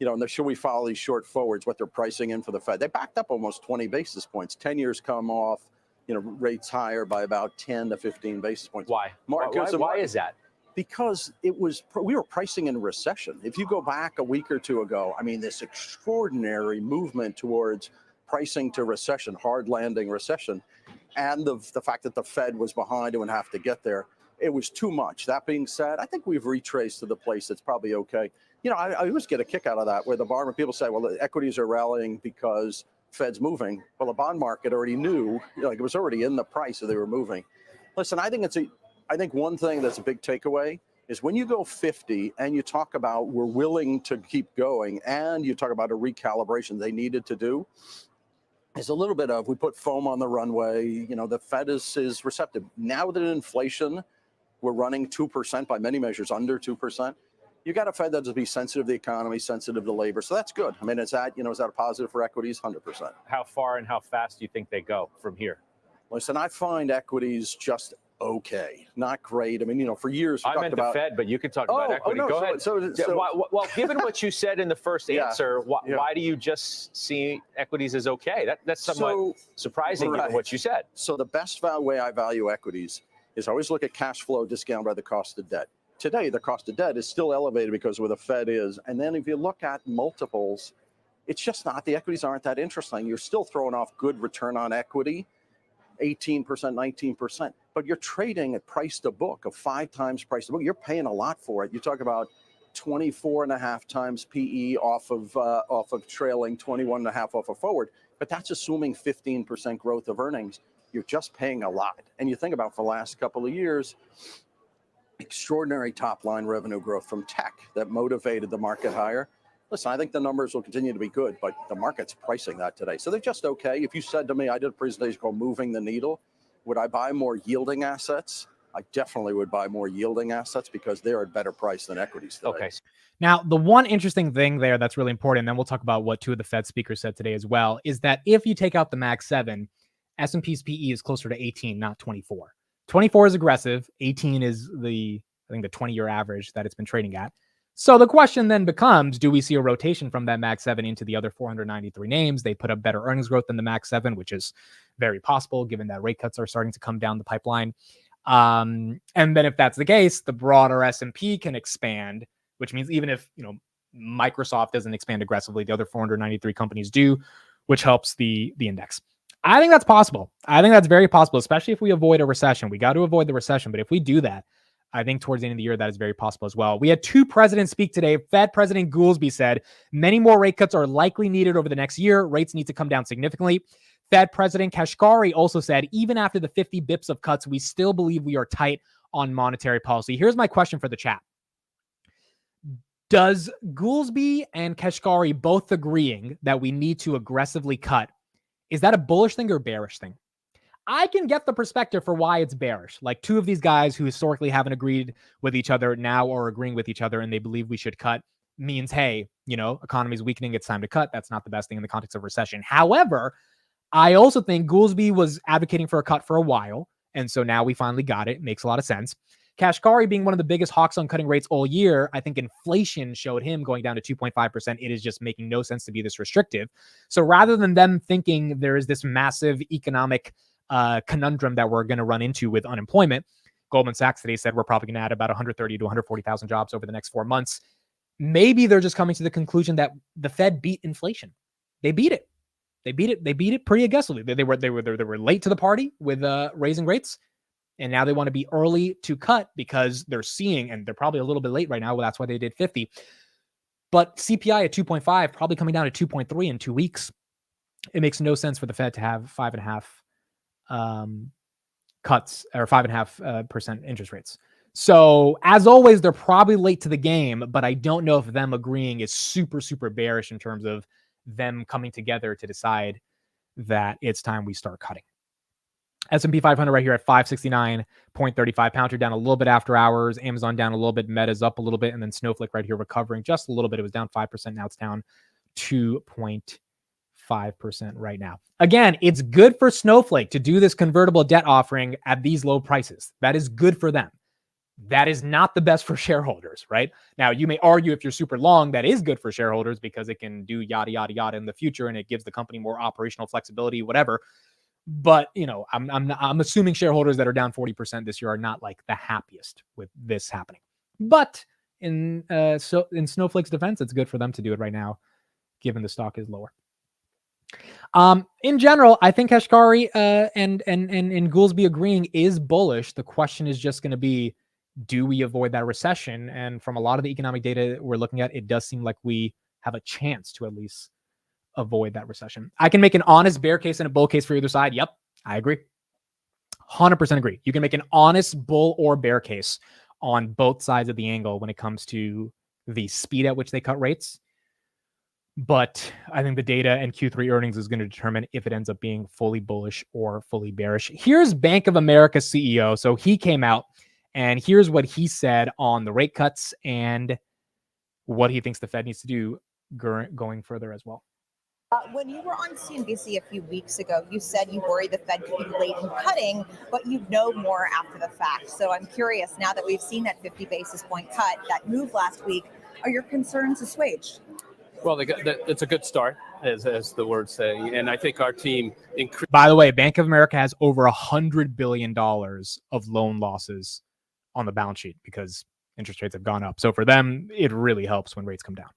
and should we follow these short forwards, what they're pricing in for the Fed? They backed up almost 20 basis points. 10 years come off, rates higher by about 10 to 15 basis points. Why? Why is that? Because we were pricing in a recession. If you go back a week or two ago, I mean, this extraordinary movement towards pricing to recession, hard landing recession, and the fact that the Fed was behind and would have to get there, it was too much. That being said, I think we've retraced to the place that's probably okay. I always get a kick out of that, where the bond, people say, well, the equities are rallying because Fed's moving. Well, the bond market already knew, it was already in the price that they were moving. Listen, I think one thing that's a big takeaway is when you go 50 and you talk about we're willing to keep going, and you talk about a recalibration they needed to do, is a little bit of, we put foam on the runway, the Fed is receptive. Now that inflation, we're running 2% by many measures, under 2%. You got a Fed that's to be sensitive to the economy, sensitive to labor. So that's good. I mean, is that a positive for equities? 100%. How far and how fast do you think they go from here? Listen, I find equities just okay, not great. I mean, for years we talked about the Fed, but you can talk about equity. Go ahead. Well, given what you said in the first answer, why do you just see equities as okay? That's somewhat surprising given what you said. So the best way I value equities is I always look at cash flow discounted by the cost of debt. Today, the cost of debt is still elevated because of where the Fed is. And then if you look at multiples, it's just not, the equities aren't that interesting. You're still throwing off good return on equity, 18%, 19%, but you're trading at price to book of 5 times price to book. You're paying a lot for it. You talk about 24.5 times PE off of trailing, 21.5 off of forward, but that's assuming 15% growth of earnings. You're just paying a lot. And you think about for the last couple of years, extraordinary top line revenue growth from tech that motivated the market higher. Listen, I think the numbers will continue to be good, but the market's pricing that today. So they're just okay. If you said to me, I did a presentation called Moving the Needle, would I buy more yielding assets? I definitely would buy more yielding assets because they're at better price than equities today. Okay. Now, the one interesting thing there that's really important, and then we'll talk about what 2 of the Fed speakers said today as well, is that if you take out the Mag 7, S&P's PE is closer to 18, not 24. 24 is aggressive. 18 is the 20-year average that it's been trading at. So the question then becomes, do we see a rotation from that Mag 7 into the other 493 names? They put up better earnings growth than the Mag 7, which is very possible given that rate cuts are starting to come down the pipeline. And then if that's the case, the broader S&P can expand, which means even if, Microsoft doesn't expand aggressively, the other 493 companies do, which helps the index. I think that's possible. I think that's very possible, especially if we avoid a recession. We got to avoid the recession, but if we do that, I think towards the end of the year, that is very possible as well. We had 2 presidents speak today. Fed President Goolsbee said many more rate cuts are likely needed over the next year. Rates need to come down significantly. Fed President Kashkari also said, even after the 50 bips of cuts, we still believe we are tight on monetary policy. Here's my question for the chat. Does Goolsbee and Kashkari both agreeing that we need to aggressively cut? Is that a bullish thing or bearish thing? I can get the perspective for why it's bearish. Like 2 of these guys who historically haven't agreed with each other now are agreeing with each other and they believe we should cut means, hey, economy's weakening. It's time to cut. That's not the best thing in the context of recession. However, I also think Goolsbee was advocating for a cut for a while. And so now we finally got it. Makes a lot of sense. Kashkari being one of the biggest hawks on cutting rates all year, I think inflation showed him going down to 2.5%. It is just making no sense to be this restrictive. So rather than them thinking there is this massive economic conundrum that we're going to run into with unemployment, Goldman Sachs today said we're probably going to add about 130 to 140,000 jobs over the next 4 months. Maybe they're just coming to the conclusion that the Fed beat inflation. They beat it. They beat it pretty aggressively. They were late to the party with raising rates, and now they want to be early to cut because they're seeing, and they're probably a little bit late right now. Well, that's why they did 50. But CPI at 2.5, probably coming down to 2.3 in 2 weeks. It makes no sense for the Fed to have 5.5 cuts or 5.5% interest rates. So as always, they're probably late to the game, but I don't know if them agreeing is super, super bearish in terms of them coming together to decide that it's time we start cutting. S&P 500 right here at 569.35. Palantir down a little bit after hours. Amazon down a little bit. Meta's up a little bit. And then Snowflake right here recovering just a little bit. It was down 5%. Now it's down 2.5% right now. Again, it's good for Snowflake to do this convertible debt offering at these low prices. That is good for them. That is not the best for shareholders, right? Now, you may argue if you're super long, that is good for shareholders because it can do yada, yada, yada in the future and it gives the company more operational flexibility, whatever. But, you know, I'm assuming shareholders that are down 40% this year are not like the happiest with this happening. But in Snowflake's defense, it's good for them to do it right now, given the stock is lower. In general, I think Kashkari and Goolsby agreeing is bullish. The question is just going to be, do we avoid that recession? And from a lot of the economic data we're looking at, it does seem like we have a chance to at least avoid that recession. I can make an honest bear case and a bull case for either side. Yep, I agree. 100% agree. You can make an honest bull or bear case on both sides of the angle when it comes to the speed at which they cut rates. But I think the data and Q3 earnings is going to determine if it ends up being fully bullish or fully bearish. Here's Bank of America CEO. So he came out and here's what he said on the rate cuts and what he thinks the Fed needs to do going further as well. When you were on CNBC a few weeks ago, you said you worry the Fed could be late in cutting, but you'd know more after the fact. So I'm curious, now that we've seen that 50 basis point cut, that move last week, are your concerns assuaged? Well, it's a good start, as the words say. And I think our team increased. By the way, Bank of America has over $100 billion of loan losses on the balance sheet because interest rates have gone up. So for them, it really helps when rates come down.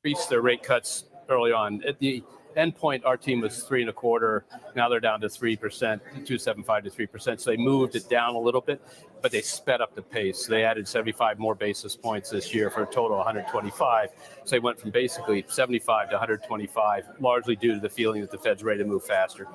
Increased their rate cuts early on. At the end point, our team was 3.25. Now they're down to 3%, 2.75 to 3%. So they moved it down a little bit, but they sped up the pace. They added 75 more basis points this year for a total of 125. So they went from basically 75 to 125, largely due to the feeling that the Fed's ready to move faster.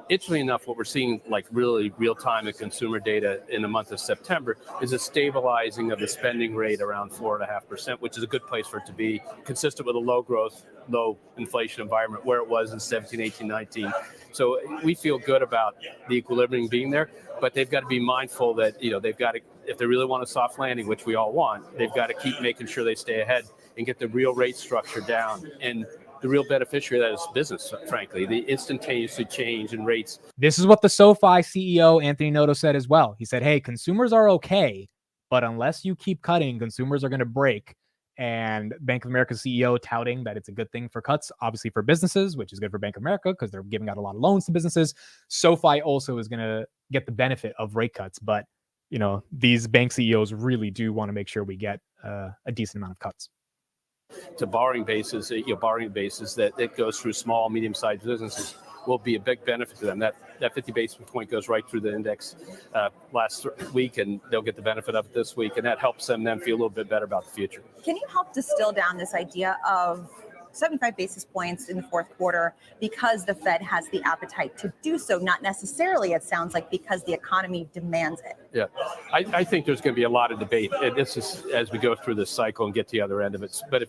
Interestingly enough, what we're seeing, like really real-time in consumer data in the month of September, is a stabilizing of the spending rate around 4.5%, which is a good place for it to be, consistent with a low growth, low inflation environment where it was in 17, 18, 19. So we feel good about the equilibrium being there, but they've got to be mindful that, you know, they've got to, if they really want a soft landing, which we all want, they've got to keep making sure they stay ahead and get the real rate structure down. And the real beneficiary of that is business, frankly, the instantaneously change in rates. This is what the SoFi CEO, Anthony Noto, said as well. He said, hey, consumers are okay, but unless you keep cutting, consumers are going to break. And Bank of America CEO touting that it's a good thing for cuts, obviously for businesses, which is good for Bank of America because they're giving out a lot of loans to businesses. SoFi also is going to get the benefit of rate cuts. But, you know, these bank CEOs really do want to make sure we get a decent amount of cuts. To borrowing bases, that goes through small, medium-sized businesses will be a big benefit to them. That 50 basis point goes right through the index last week, and they'll get the benefit of it this week, and that helps them then feel a little bit better about the future. Can you help distill down this idea of 75 basis points in the fourth quarter because the Fed has the appetite to do so, not necessarily, it sounds like, because the economy demands it? Yeah, I think there's going to be a lot of debate. This is as we go through this cycle and get to the other end of it. But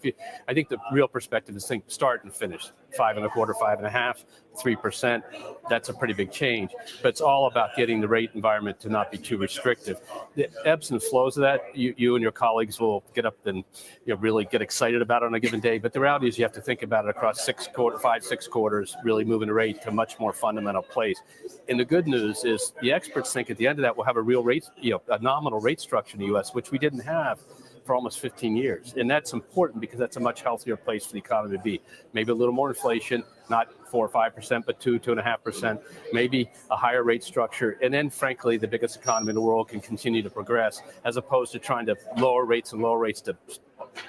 I think the real perspective is think start and finish. 5.25%, 5.5%, 3%. That's a pretty big change. But it's all about getting the rate environment to not be too restrictive. The ebbs and flows of that, you and your colleagues will get up and really get excited about it on a given day. But the reality is you have to think about it across 6 quarters, really moving the rate to a much more fundamental place. And the good news is the experts think at the end of that we'll have a real rate, a nominal rate structure in the U.S., which we didn't have for almost 15 years. And that's important because that's a much healthier place for the economy to be. Maybe a little more inflation, not 4 or 5%, but 2.5%, maybe a higher rate structure. And then, frankly, the biggest economy in the world can continue to progress as opposed to trying to lower rates to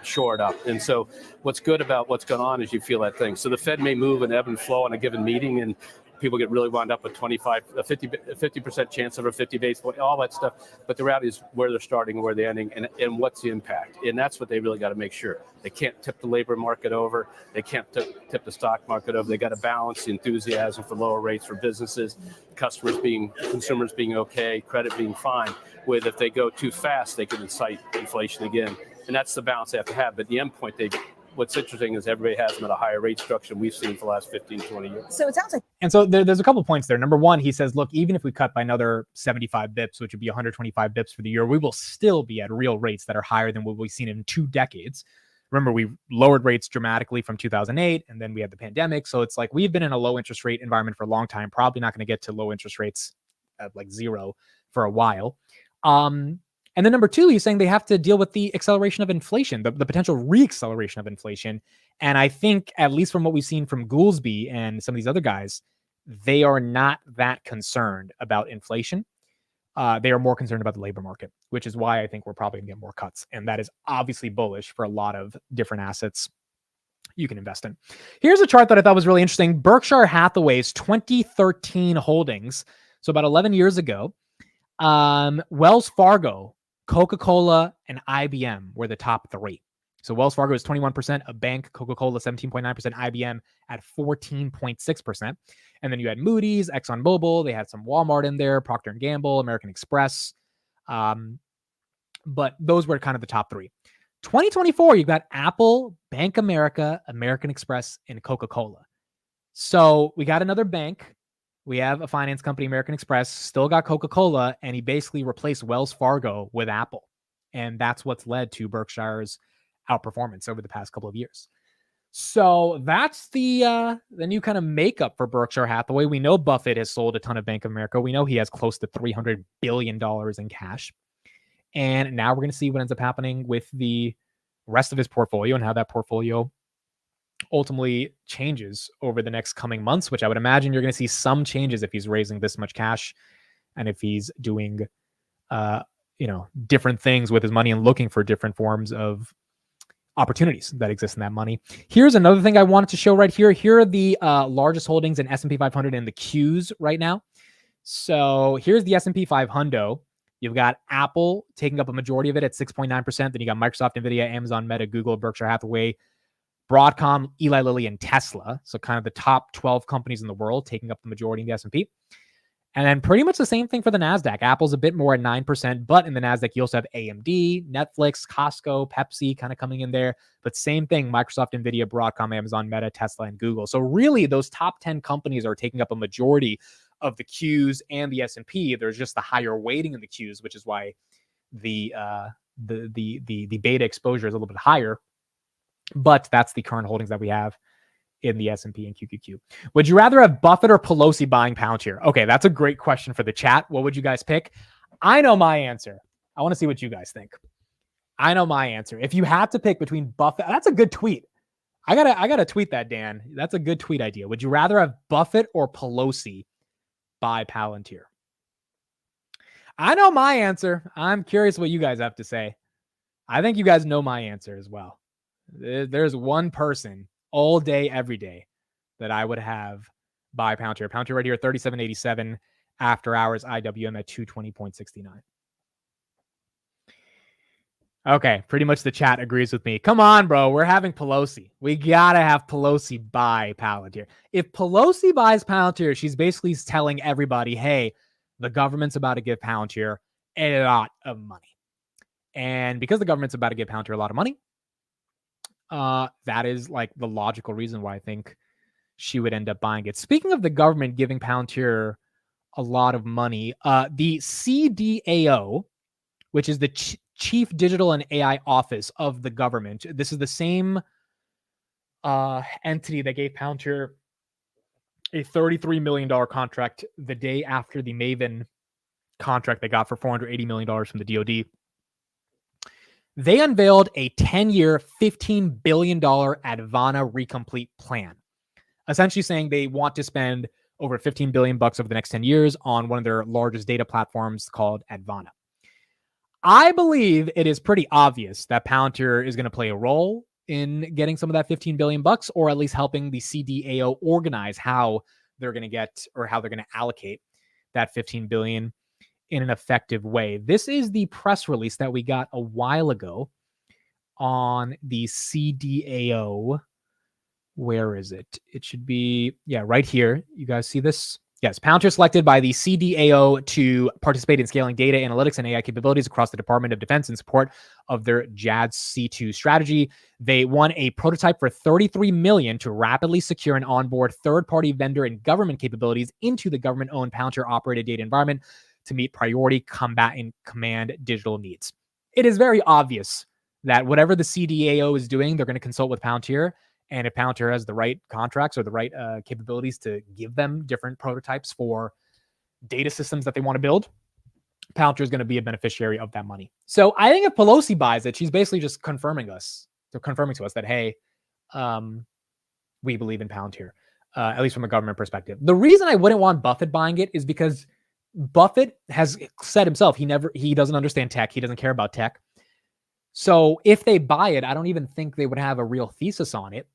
shore it up. And so what's good about what's going on is you feel that thing. So the Fed may move and ebb and flow on a given meeting, and people get really wound up with 50% chance of a 50 basis point, all that stuff. But the reality is where they're starting and where they're ending and what's the impact. And that's what they really got to make sure. They can't tip the labor market over. They can't tip the stock market over. They got to balance the enthusiasm for lower rates for businesses, consumers being okay, credit being fine, with if they go too fast, they can incite inflation again. And that's the balance they have to have. But the end point, what's interesting is everybody has them at a higher rate structure than we've seen for the last 15, 20 years. So it sounds like. And so there's a couple of points there. Number one, he says, look, even if we cut by another 75 bips, which would be 125 bips for the year, we will still be at real rates that are higher than what we've seen in 2 decades. Remember, we lowered rates dramatically from 2008, and then we had the pandemic. So it's like we've been in a low interest rate environment for a long time, probably not going to get to low interest rates at like 0 for a while. And then number two, he's saying they have to deal with the acceleration of inflation, the potential re-acceleration of inflation. And I think, at least from what we've seen from Goolsbee and some of these other guys, they are not that concerned about inflation. They are more concerned about the labor market, which is why I think we're probably going to get more cuts. And that is obviously bullish for a lot of different assets you can invest in. Here's a chart that I thought was really interesting. Berkshire Hathaway's 2013 holdings. So about 11 years ago, Wells Fargo, Coca-Cola, and IBM were the top 3. So Wells Fargo is 21%, a bank, Coca-Cola 17.9%, IBM at 14.6%. And then you had Moody's, ExxonMobil, they had some Walmart in there, Procter & Gamble, American Express. But those were kind of the top 3. 2024, you've got Apple, Bank America, American Express, and Coca-Cola. So we got another bank. We have a finance company, American Express, still got Coca-Cola, and he basically replaced Wells Fargo with Apple. And that's what's led to Berkshire's outperformance over the past couple of years. So that's the new kind of makeup for Berkshire Hathaway. We know Buffett has sold a ton of Bank of America. We know he has close to $300 billion in cash. And now we're going to see what ends up happening with the rest of his portfolio and how that portfolio ultimately changes over the next coming months, which I would imagine you're going to see some changes if he's raising this much cash and if he's doing, different things with his money and looking for different forms of opportunities that exist in that money. Here's another thing I wanted to show right here. Here are the largest holdings in S&P 500 in the Qs right now. So here's the S&P 500. You've got Apple taking up a majority of it at 6.9%. Then you got Microsoft, Nvidia, Amazon, Meta, Google, Berkshire Hathaway, Broadcom, Eli Lilly, and Tesla. So kind of the top 12 companies in the world taking up the majority in the S&P. And then pretty much the same thing for the NASDAQ. Apple's a bit more at 9%, but in the NASDAQ, you also have AMD, Netflix, Costco, Pepsi kind of coming in there. But same thing, Microsoft, Nvidia, Broadcom, Amazon, Meta, Tesla, and Google. So really, those top 10 companies are taking up a majority of the Qs and the S&P. There's just the higher weighting in the Qs, which is why the beta exposure is a little bit higher. But that's the current holdings that we have in the S&P and QQQ. Would you rather have Buffett or Pelosi buying Palantir? Okay, that's a great question for the chat. What would you guys pick? I know my answer. I want to see what you guys think. I know my answer. If you had to pick between Buffett, that's a good tweet. I gotta tweet that, Dan. That's a good tweet idea. Would you rather have Buffett or Pelosi buy Palantir? I know my answer. I'm curious what you guys have to say. I think you guys know my answer as well. There's one person all day, every day that I would have buy Palantir. Palantir right here, 37.87 after hours, IWM at 220.69. Okay, pretty much the chat agrees with me. Come on, bro. We're having Pelosi. We got to have Pelosi buy Palantir. If Pelosi buys Palantir, she's basically telling everybody, hey, the government's about to give Palantir a lot of money. And because the government's about to give Palantir a lot of money, that is like the logical reason why I think she would end up buying it. Speaking of the government giving Palantir a lot of money, the CDAO, which is the Chief Digital and AI Office of the government, this is the same entity that gave Palantir a $33 million contract the day after the Maven contract they got for $480 million from the DoD. They unveiled a 10-year, $15 billion Advana Recomplete plan, essentially saying they want to spend over $15 billion over the next 10 years on one of their largest data platforms called Advana. I believe it is pretty obvious that Palantir is going to play a role in getting some of that $15 billion, or at least helping the CDAO organize how they're going to get, or how they're going to allocate that $15 billion in an effective way. This is the press release that we got a while ago on the CDAO. Where is it? It should be, right here. You guys see this? Yes, Palantir selected by the CDAO to participate in scaling data analytics and AI capabilities across the Department of Defense in support of their JADC2 strategy. They won a prototype for $33 million to rapidly secure and onboard third-party vendor and government capabilities into the government-owned Palantir-operated data environment to meet priority combat and command digital needs. It is very obvious that whatever the CDAO is doing, they're going to consult with Palantir. And if Palantir has the right contracts or the right capabilities to give them different prototypes for data systems that they want to build, Palantir is going to be a beneficiary of that money. So I think if Pelosi buys it, she's basically just confirming to us that, hey, we believe in Palantir, at least from a government perspective. The reason I wouldn't want Buffett buying it is because Buffett has said himself, he doesn't understand tech. He doesn't care about tech. So if they buy it, I don't even think they would have a real thesis on it.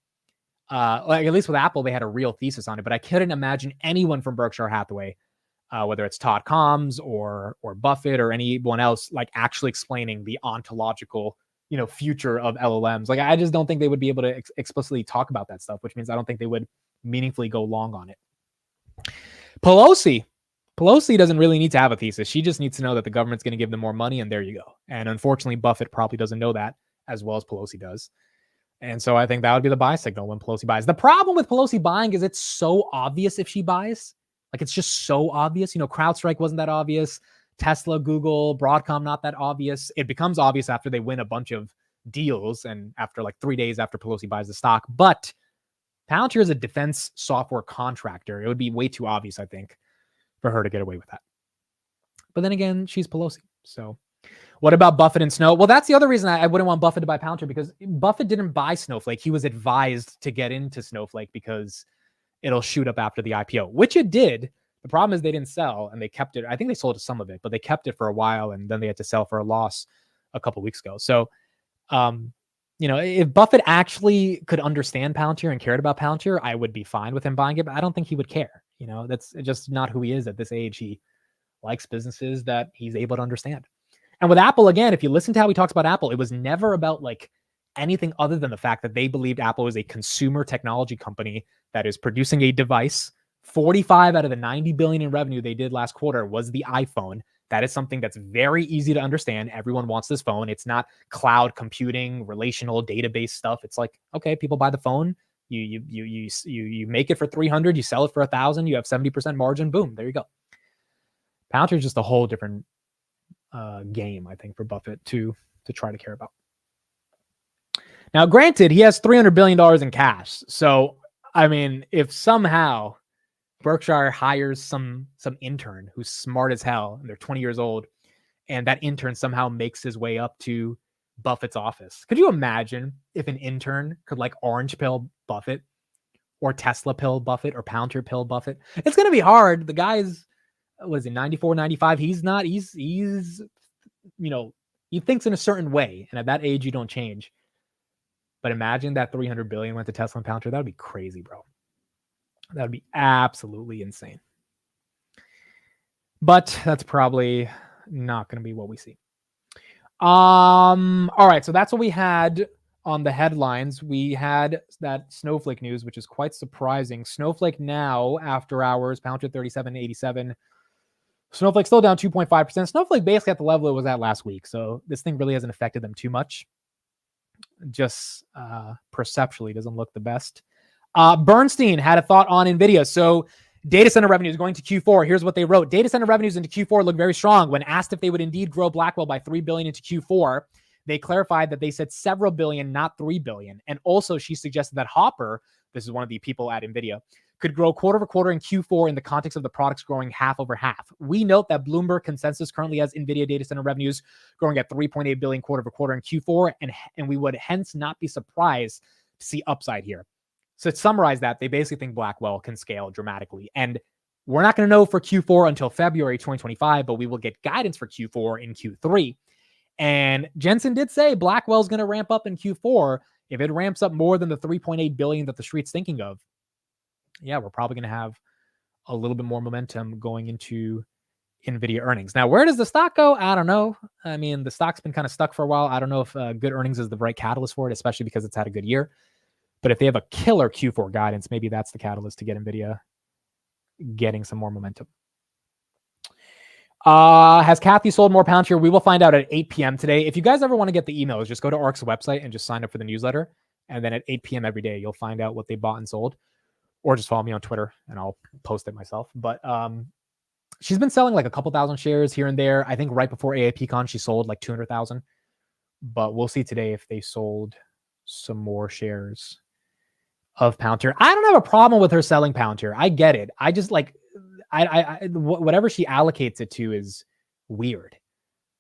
Like at least with Apple, they had a real thesis on it, but I couldn't imagine anyone from Berkshire Hathaway, whether it's Todd Combs or Buffett or anyone else, like actually explaining the ontological, future of LLMs. Like, I just don't think they would be able to explicitly talk about that stuff, which means I don't think they would meaningfully go long on it. Pelosi doesn't really need to have a thesis. She just needs to know that the government's going to give them more money, and there you go. And unfortunately, Buffett probably doesn't know that as well as Pelosi does. And so I think that would be the buy signal when Pelosi buys. The problem with Pelosi buying is it's so obvious if she buys. Like, it's just so obvious. CrowdStrike wasn't that obvious. Tesla, Google, Broadcom, not that obvious. It becomes obvious after they win a bunch of deals and after like 3 days after Pelosi buys the stock. But Palantir is a defense software contractor. It would be way too obvious, I think, for her to get away with that. But then again, she's Pelosi. So what about Buffett and Snow? Well, that's the other reason I wouldn't want Buffett to buy Palantir, because Buffett didn't buy Snowflake. He was advised to get into Snowflake because it'll shoot up after the IPO, which it did. The problem is they didn't sell, and they kept it. I think they sold some of it, but they kept it for a while, and then they had to sell for a loss a couple of weeks ago. So, if Buffett actually could understand Palantir and cared about Palantir, I would be fine with him buying it, but I don't think he would care. That's just not who he is at this age. He likes businesses that he's able to understand. And with Apple, again, if you listen to how he talks about Apple, it was never about like anything other than the fact that they believed Apple was a consumer technology company that is producing a device. 45 out of the 90 billion in revenue they did last quarter was the iPhone. That is something that's very easy to understand. Everyone wants this phone. It's not cloud computing, relational database stuff. It's like, okay, people buy the phone. You make it for 300, you sell it for 1,000, you have 70% margin. Boom, there you go. Palantir is just a whole different game, I think, for Buffett to try to care about. Now, granted, he has $300 billion in cash. So, I mean, if somehow Berkshire hires some intern who's smart as hell, and they're 20 years old, and that intern somehow makes his way up to Buffett's office. Could you imagine if an intern could like orange pill Buffett or Tesla pill Buffett or Palantir pill Buffett? It's going to be hard. The guy's, was he 94, 95? He's he thinks in a certain way. And at that age, you don't change. But imagine that 300 billion went to Tesla and Palantir. That would be crazy, bro. That would be absolutely insane. But that's probably not going to be what we see. All right. So that's what we had on the headlines. We had that Snowflake news, which is quite surprising. Snowflake now, after hours, Palantir 37.87. Snowflake still down 2.5%. Snowflake basically at the level it was at last week. So this thing really hasn't affected them too much. Just perceptually doesn't look the best. Bernstein had a thought on NVIDIA. So data center revenues going to Q4. Here's what they wrote. Data center revenues into Q4 look very strong. When asked if they would indeed grow Blackwell by $3 billion into Q4, they clarified that they said several billion, not $3 billion. And also she suggested that Hopper, this is one of the people at NVIDIA, could grow quarter over quarter in Q4 in the context of the products growing half over half. We note that Bloomberg consensus currently has NVIDIA data center revenues growing at $3.8 billion quarter over quarter in Q4, and we would hence not be surprised to see upside here. So to summarize that, they basically think Blackwell can scale dramatically. And we're not going to know for Q4 until February 2025, but we will get guidance for Q4 in Q3. And Jensen did say Blackwell's going to ramp up in Q4. If it ramps up more than the $3.8 billion that the street's thinking of, yeah, we're probably going to have a little bit more momentum going into NVIDIA earnings. Now, where does the stock go? I don't know. I mean, the stock's been kind of stuck for a while. I don't know if good earnings is the right catalyst for it, especially because it's had a good year. But if they have a killer Q4 guidance, maybe that's the catalyst to get NVIDIA getting some more momentum. Has Kathy sold more Palantir? We will find out at 8 p.m. today. If you guys ever want to get the emails, just go to ARK's website and just sign up for the newsletter. And then at 8 p.m. every day, you'll find out what they bought and sold. Or just follow me on Twitter and I'll post it myself. But she's been selling like a couple thousand shares here and there. I think right before AIPCon, she sold like 200,000. But we'll see today if they sold some more shares of Palantir. I don't have a problem with her selling Palantir. I get it. I just like, whatever she allocates it to is weird.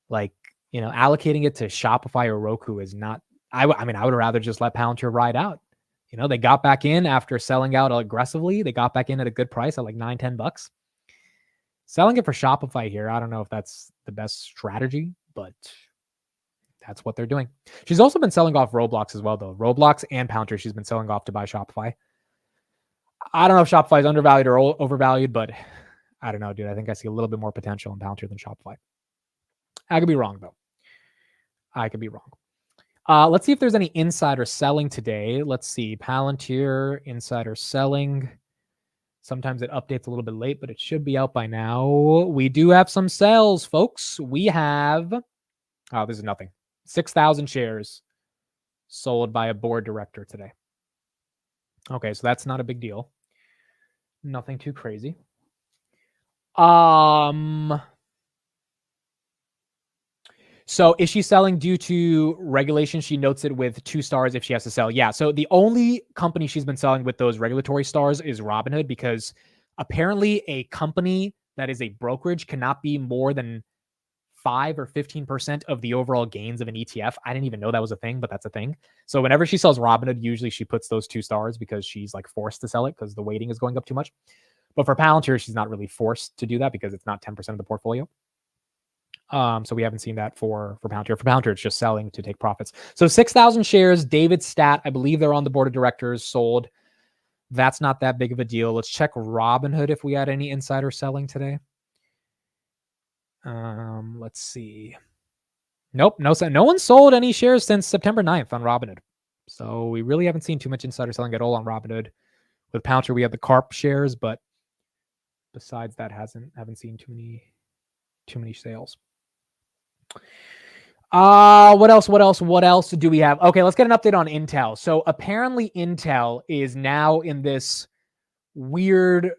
Like, you know, allocating it to Shopify or Roku is not, I mean, I would rather just let Palantir ride out. You know, they got back in after selling out aggressively. They got back in at a good price at like $9-10. Selling it for Shopify here, I don't know if that's the best strategy, but that's what they're doing. She's also been selling off Roblox as well, though. Roblox and Palantir, she's been selling off to buy Shopify. I don't know if Shopify is undervalued or overvalued, but I don't know, dude. I think I see a little bit more potential in Palantir than Shopify. I could be wrong, though. I could be wrong. Let's see if there's any insider selling today. Let's see. Palantir, insider selling. Sometimes it updates a little bit late, but it should be out by now. We do have some sales, folks. We have, oh, this is nothing. 6,000 shares sold by a board director today. Okay, so that's not a big deal. Nothing too crazy. So is she selling due to regulation? She notes it with 2 stars if she has to sell. Yeah, so the only company she's been selling with those regulatory stars is Robinhood, because apparently a company that is a brokerage cannot be more than 5 or 15% of the overall gains of an ETF. I didn't even know that was a thing, but that's a thing. So whenever she sells Robinhood, usually she puts those 2 stars because she's like forced to sell it because the weighting is going up too much. But for Palantir, she's not really forced to do that because it's not 10% of the portfolio. So we haven't seen that for Palantir. For Palantir, it's just selling to take profits. So 6,000 shares, David Stat, I believe they're on the board of directors, sold. That's not that big of a deal. Let's check Robinhood if we had any insider selling today. Let's see. Nope, no one sold any shares since September 9th on Robinhood. So we really haven't seen too much insider selling at all on Robinhood. With Palantir, we have the CARP shares, but besides that, haven't seen too many sales. What else do we have? Okay, let's get an update on Intel. So apparently Intel is now in this weird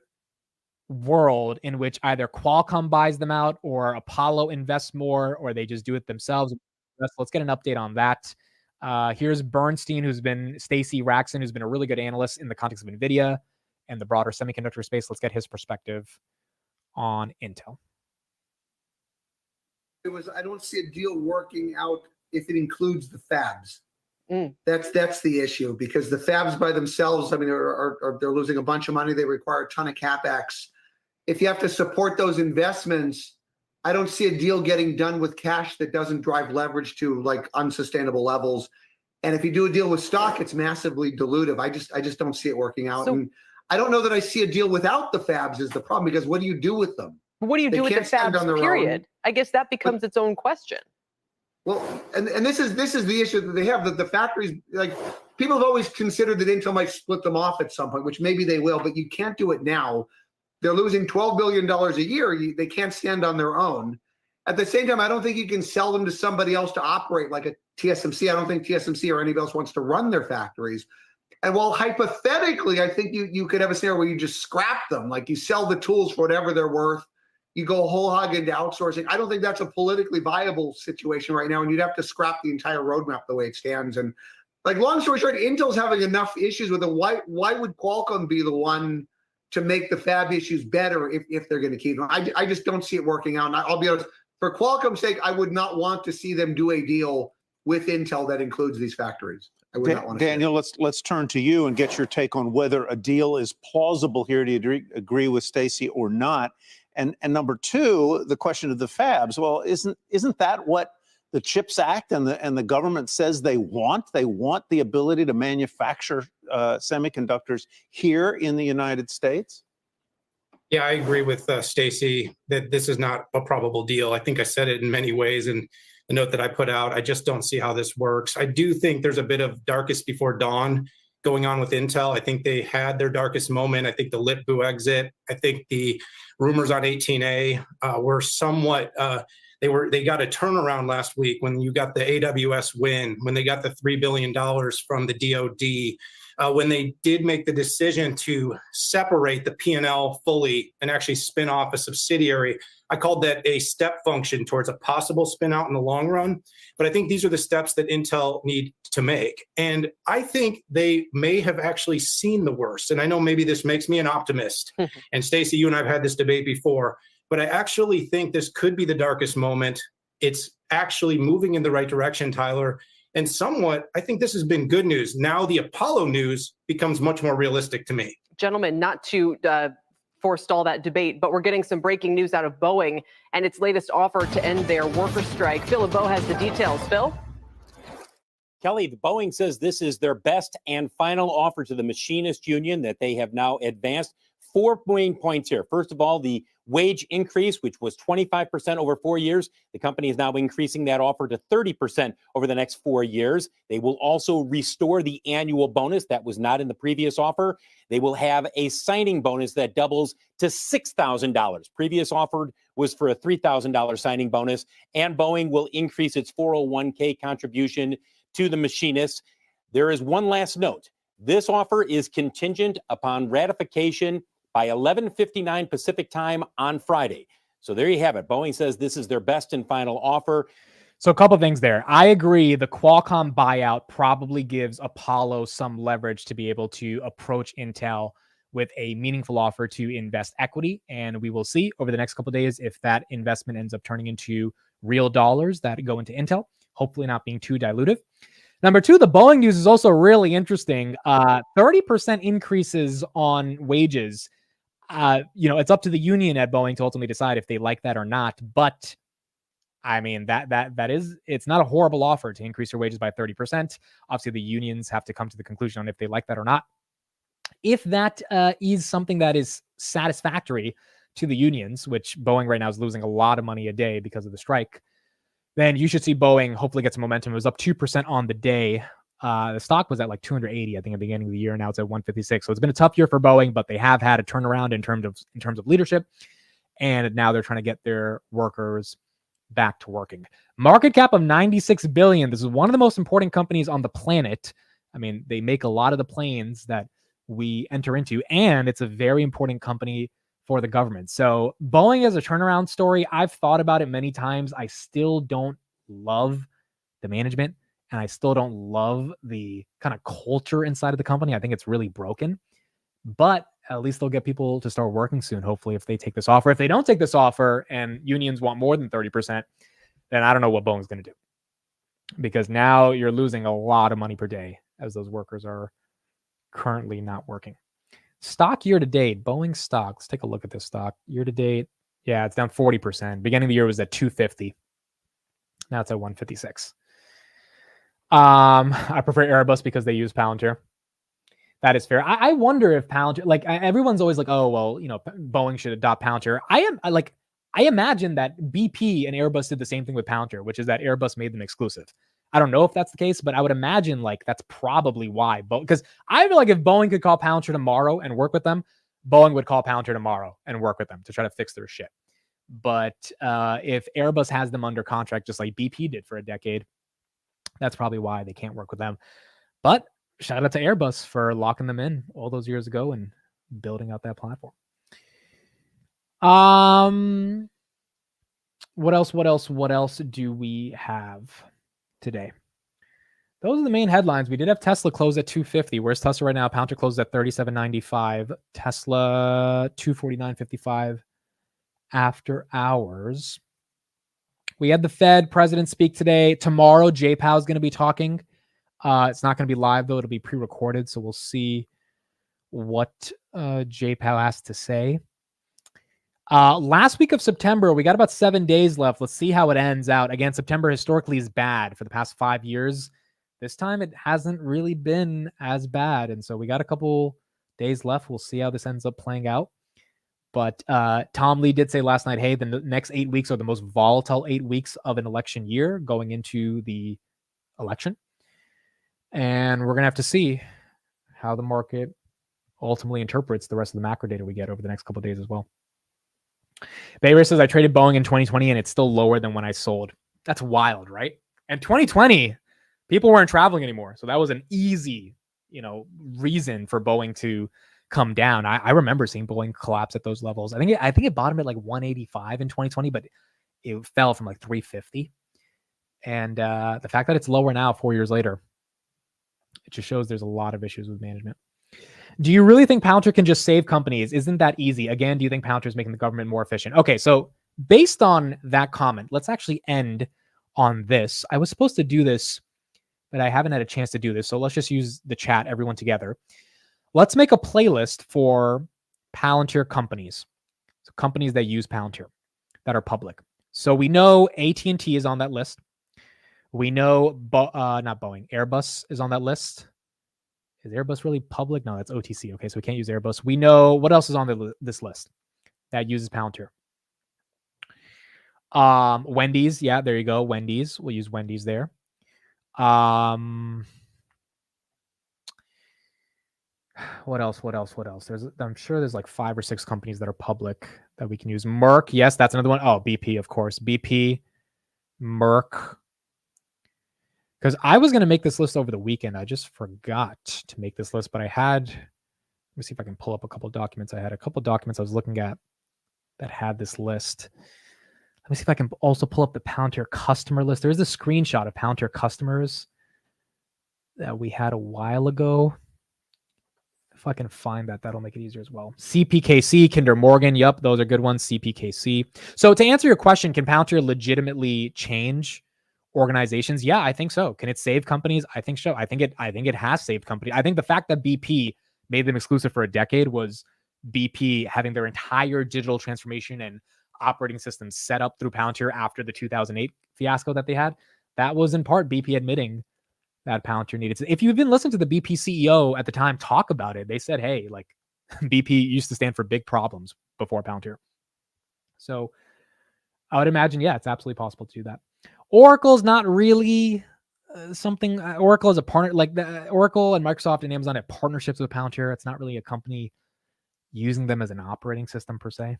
world in which either Qualcomm buys them out or Apollo invests more, or they just do it themselves. Let's get an update on that. Here's Bernstein, Stacy Raxon, who's been a really good analyst in the context of NVIDIA and the broader semiconductor space. Let's get his perspective on Intel. I don't see a deal working out if it includes the fabs. That's the issue, because the fabs by themselves, I mean, they're losing a bunch of money. They require a ton of capex. If you have to support those investments, I don't see a deal getting done with cash that doesn't drive leverage to like unsustainable levels. And if you do a deal with stock, it's massively dilutive. I just don't see it working out. And I don't know that I see a deal without the fabs is the problem, because what do you do with them? What do you do with the fabs, period? I guess that becomes its own question. Well, and this is the issue that they have, that the factories, like, people have always considered that Intel might split them off at some point, which maybe they will, but you can't do it now. They're losing $12 billion a year. They can't stand on their own. At the same time, I don't think you can sell them to somebody else to operate like a TSMC. I don't think TSMC or anybody else wants to run their factories. And while hypothetically, I think you could have a scenario where you just scrap them, like you sell the tools for whatever they're worth, you go whole hog into outsourcing. I don't think that's a politically viable situation right now, and you'd have to scrap the entire roadmap the way it stands. And like, long story short, Intel's having enough issues with it. Why would Qualcomm be the one to make the fab issues better if they're going to keep them? I just don't see it working out. And I'll be honest, for Qualcomm's sake, I would not want to see them do a deal with Intel that includes these factories. I would not want to. Daniel, let's turn to you and get your take on whether a deal is plausible here. Do you agree with Stacey or not? And number two, the question of the fabs. Well, isn't that what the CHIPS Act and the government says they want? They want the ability to manufacture semiconductors here in the United States. Yeah, I agree with Stacey that this is not a probable deal. I think I said it in many ways in the note that I put out. I just don't see how this works. I do think there's a bit of darkest before dawn going on with Intel. I think they had their darkest moment. I think the Litbu exit. I think the rumors on 18A were somewhat. They got a turnaround last week when you got the AWS win, when they got the $3 billion from the DoD, when they did make the decision to separate the P&L fully and actually spin off a subsidiary. I called that a step function towards a possible spin out in the long run. But I think these are the steps that Intel need to make. And I think they may have actually seen the worst. And I know maybe this makes me an optimist. And Stacey, you and I have had this debate before. But I actually think this could be the darkest moment. It's actually moving in the right direction, Tyler. And somewhat, I think this has been good news. Now the Apollo news becomes much more realistic to me. Gentlemen, not to forestall that debate, but we're getting some breaking news out of Boeing and its latest offer to end their worker strike. Phil LeBeau has the details. Phil? Kelly, Boeing says this is their best and final offer to the machinist union that they have now advanced. 4 main points here. First of all, the wage increase, which was 25% over 4 years. The company is now increasing that offer to 30% over the next 4 years. They will also restore the annual bonus that was not in the previous offer. They will have a signing bonus that doubles to $6,000. Previous offer was for a $3,000 signing bonus. And Boeing will increase its 401k contribution to the machinists. There is one last note. This offer is contingent upon ratification by 11:59 Pacific time on Friday. So there you have it. Boeing says this is their best and final offer. So a couple things there. I agree. The Qualcomm buyout probably gives Apollo some leverage to be able to approach Intel with a meaningful offer to invest equity. And we will see over the next couple of days if that investment ends up turning into real dollars that go into Intel, hopefully not being too dilutive. Number two, the Boeing news is also really interesting. 30% increases on wages. It's up to the union at Boeing to ultimately decide if they like that or not. But I mean, it's not a horrible offer to increase your wages by 30%. Obviously, the unions have to come to the conclusion on if they like that or not. If that is something that is satisfactory to the unions, which Boeing right now is losing a lot of money a day because of the strike, then you should see Boeing hopefully get some momentum. It was up 2% on the day. The stock was at like 280, I think, at the beginning of the year. Now it's at 156. So it's been a tough year for Boeing, but they have had a turnaround in terms of leadership. And now they're trying to get their workers back to working. Market cap of $96 billion. This is one of the most important companies on the planet. I mean, they make a lot of the planes that we enter into, and it's a very important company for the government. So Boeing is a turnaround story. I've thought about it many times. I still don't love the management, and I still don't love the kind of culture inside of the company. I think it's really broken, but at least they'll get people to start working soon, hopefully, if they take this offer. If they don't take this offer and unions want more than 30%, then I don't know what Boeing's going to do, because now you're losing a lot of money per day as those workers are currently not working. Stock year to date, Boeing stock. Let's take a look at this stock year to date. Yeah, it's down 40%. Beginning of the year was at 250. Now it's at 156. I prefer Airbus because they use Palantir. That is fair. I wonder if Palantir, like everyone's always like, oh, well, Boeing should adopt Palantir. I imagine that BP and Airbus did the same thing with Palantir, which is that Airbus made them exclusive. I don't know if that's the case, but I would imagine like that's probably why. Because I feel like if Boeing could call Palantir tomorrow and work with them, Boeing would call Palantir tomorrow and work with them to try to fix their shit. But if Airbus has them under contract, just like BP did for a decade, that's probably why they can't work with them. But shout out to Airbus for locking them in all those years ago and building out that platform. What else do we have today? Those are the main headlines. We did have Tesla close at 250. Where's Tesla right now? Palantir closed at 37.95. Tesla 249.55 after hours. We had the Fed president speak today. Tomorrow, J-Powell is going to be talking. It's not going to be live, though. It'll be pre-recorded, so we'll see what J-Powell has to say. Last week of September, we got about 7 days left. Let's see how it ends out. Again, September historically is bad for the past 5 years. This time, it hasn't really been as bad, and so we got a couple days left. We'll see how this ends up playing out. But Tom Lee did say last night, hey, the next 8 weeks are the most volatile 8 weeks of an election year going into the election. And we're going to have to see how the market ultimately interprets the rest of the macro data we get over the next couple of days as well. Bayer says, I traded Boeing in 2020 and it's still lower than when I sold. That's wild, right? And 2020, people weren't traveling anymore. So that was an easy, reason for Boeing to come down. I remember seeing Boeing collapse at those levels. I think it bottomed at like 185 in 2020, but it fell from like 350. And the fact that it's lower now 4 years later, it just shows there's a lot of issues with management. Do you really think Palantir can just save companies? Isn't that easy? Again, do you think Palantir is making the government more efficient? Okay, so based on that comment, let's actually end on this. I was supposed to do this, but I haven't had a chance to do this. So let's just use the chat, everyone together. Let's make a playlist for Palantir companies. So companies that use Palantir that are public. So we know AT&T is on that list. We know not Boeing, Airbus is on that list. Is Airbus really public? No, that's OTC. Okay, so we can't use Airbus. We know what else is on this list that uses Palantir. Wendy's, yeah, there you go. Wendy's, we'll use Wendy's there. What else? I'm sure there's like 5 or 6 companies that are public that we can use. Merck, yes, that's another one. Oh, BP, of course. BP, Merck. Because I was going to make this list over the weekend. I just forgot to make this list, but let me see if I can pull up a couple of documents. I had a couple of documents I was looking at that had this list. Let me see if I can also pull up the Palantir customer list. There's a screenshot of Palantir customers that we had a while ago. If I can find that, that'll make it easier as well. CPKC, Kinder Morgan. Yep, those are good ones. CPKC. So to answer your question, can Palantir legitimately change organizations? Yeah, I think so. Can it save companies? I think so. I think it has saved companies. I think the fact that BP made them exclusive for a decade was BP having their entire digital transformation and operating systems set up through Palantir after the 2008 fiasco that they had. That was in part BP admitting that Palantir needed to. If you've been listening to the BP CEO at the time talk about it, they said, hey, like BP used to stand for big problems before Palantir. So I would imagine, yeah, it's absolutely possible to do that. Oracle's not really something. Oracle is a partner, like Oracle and Microsoft and Amazon have partnerships with Palantir. It's not really a company using them as an operating system per se.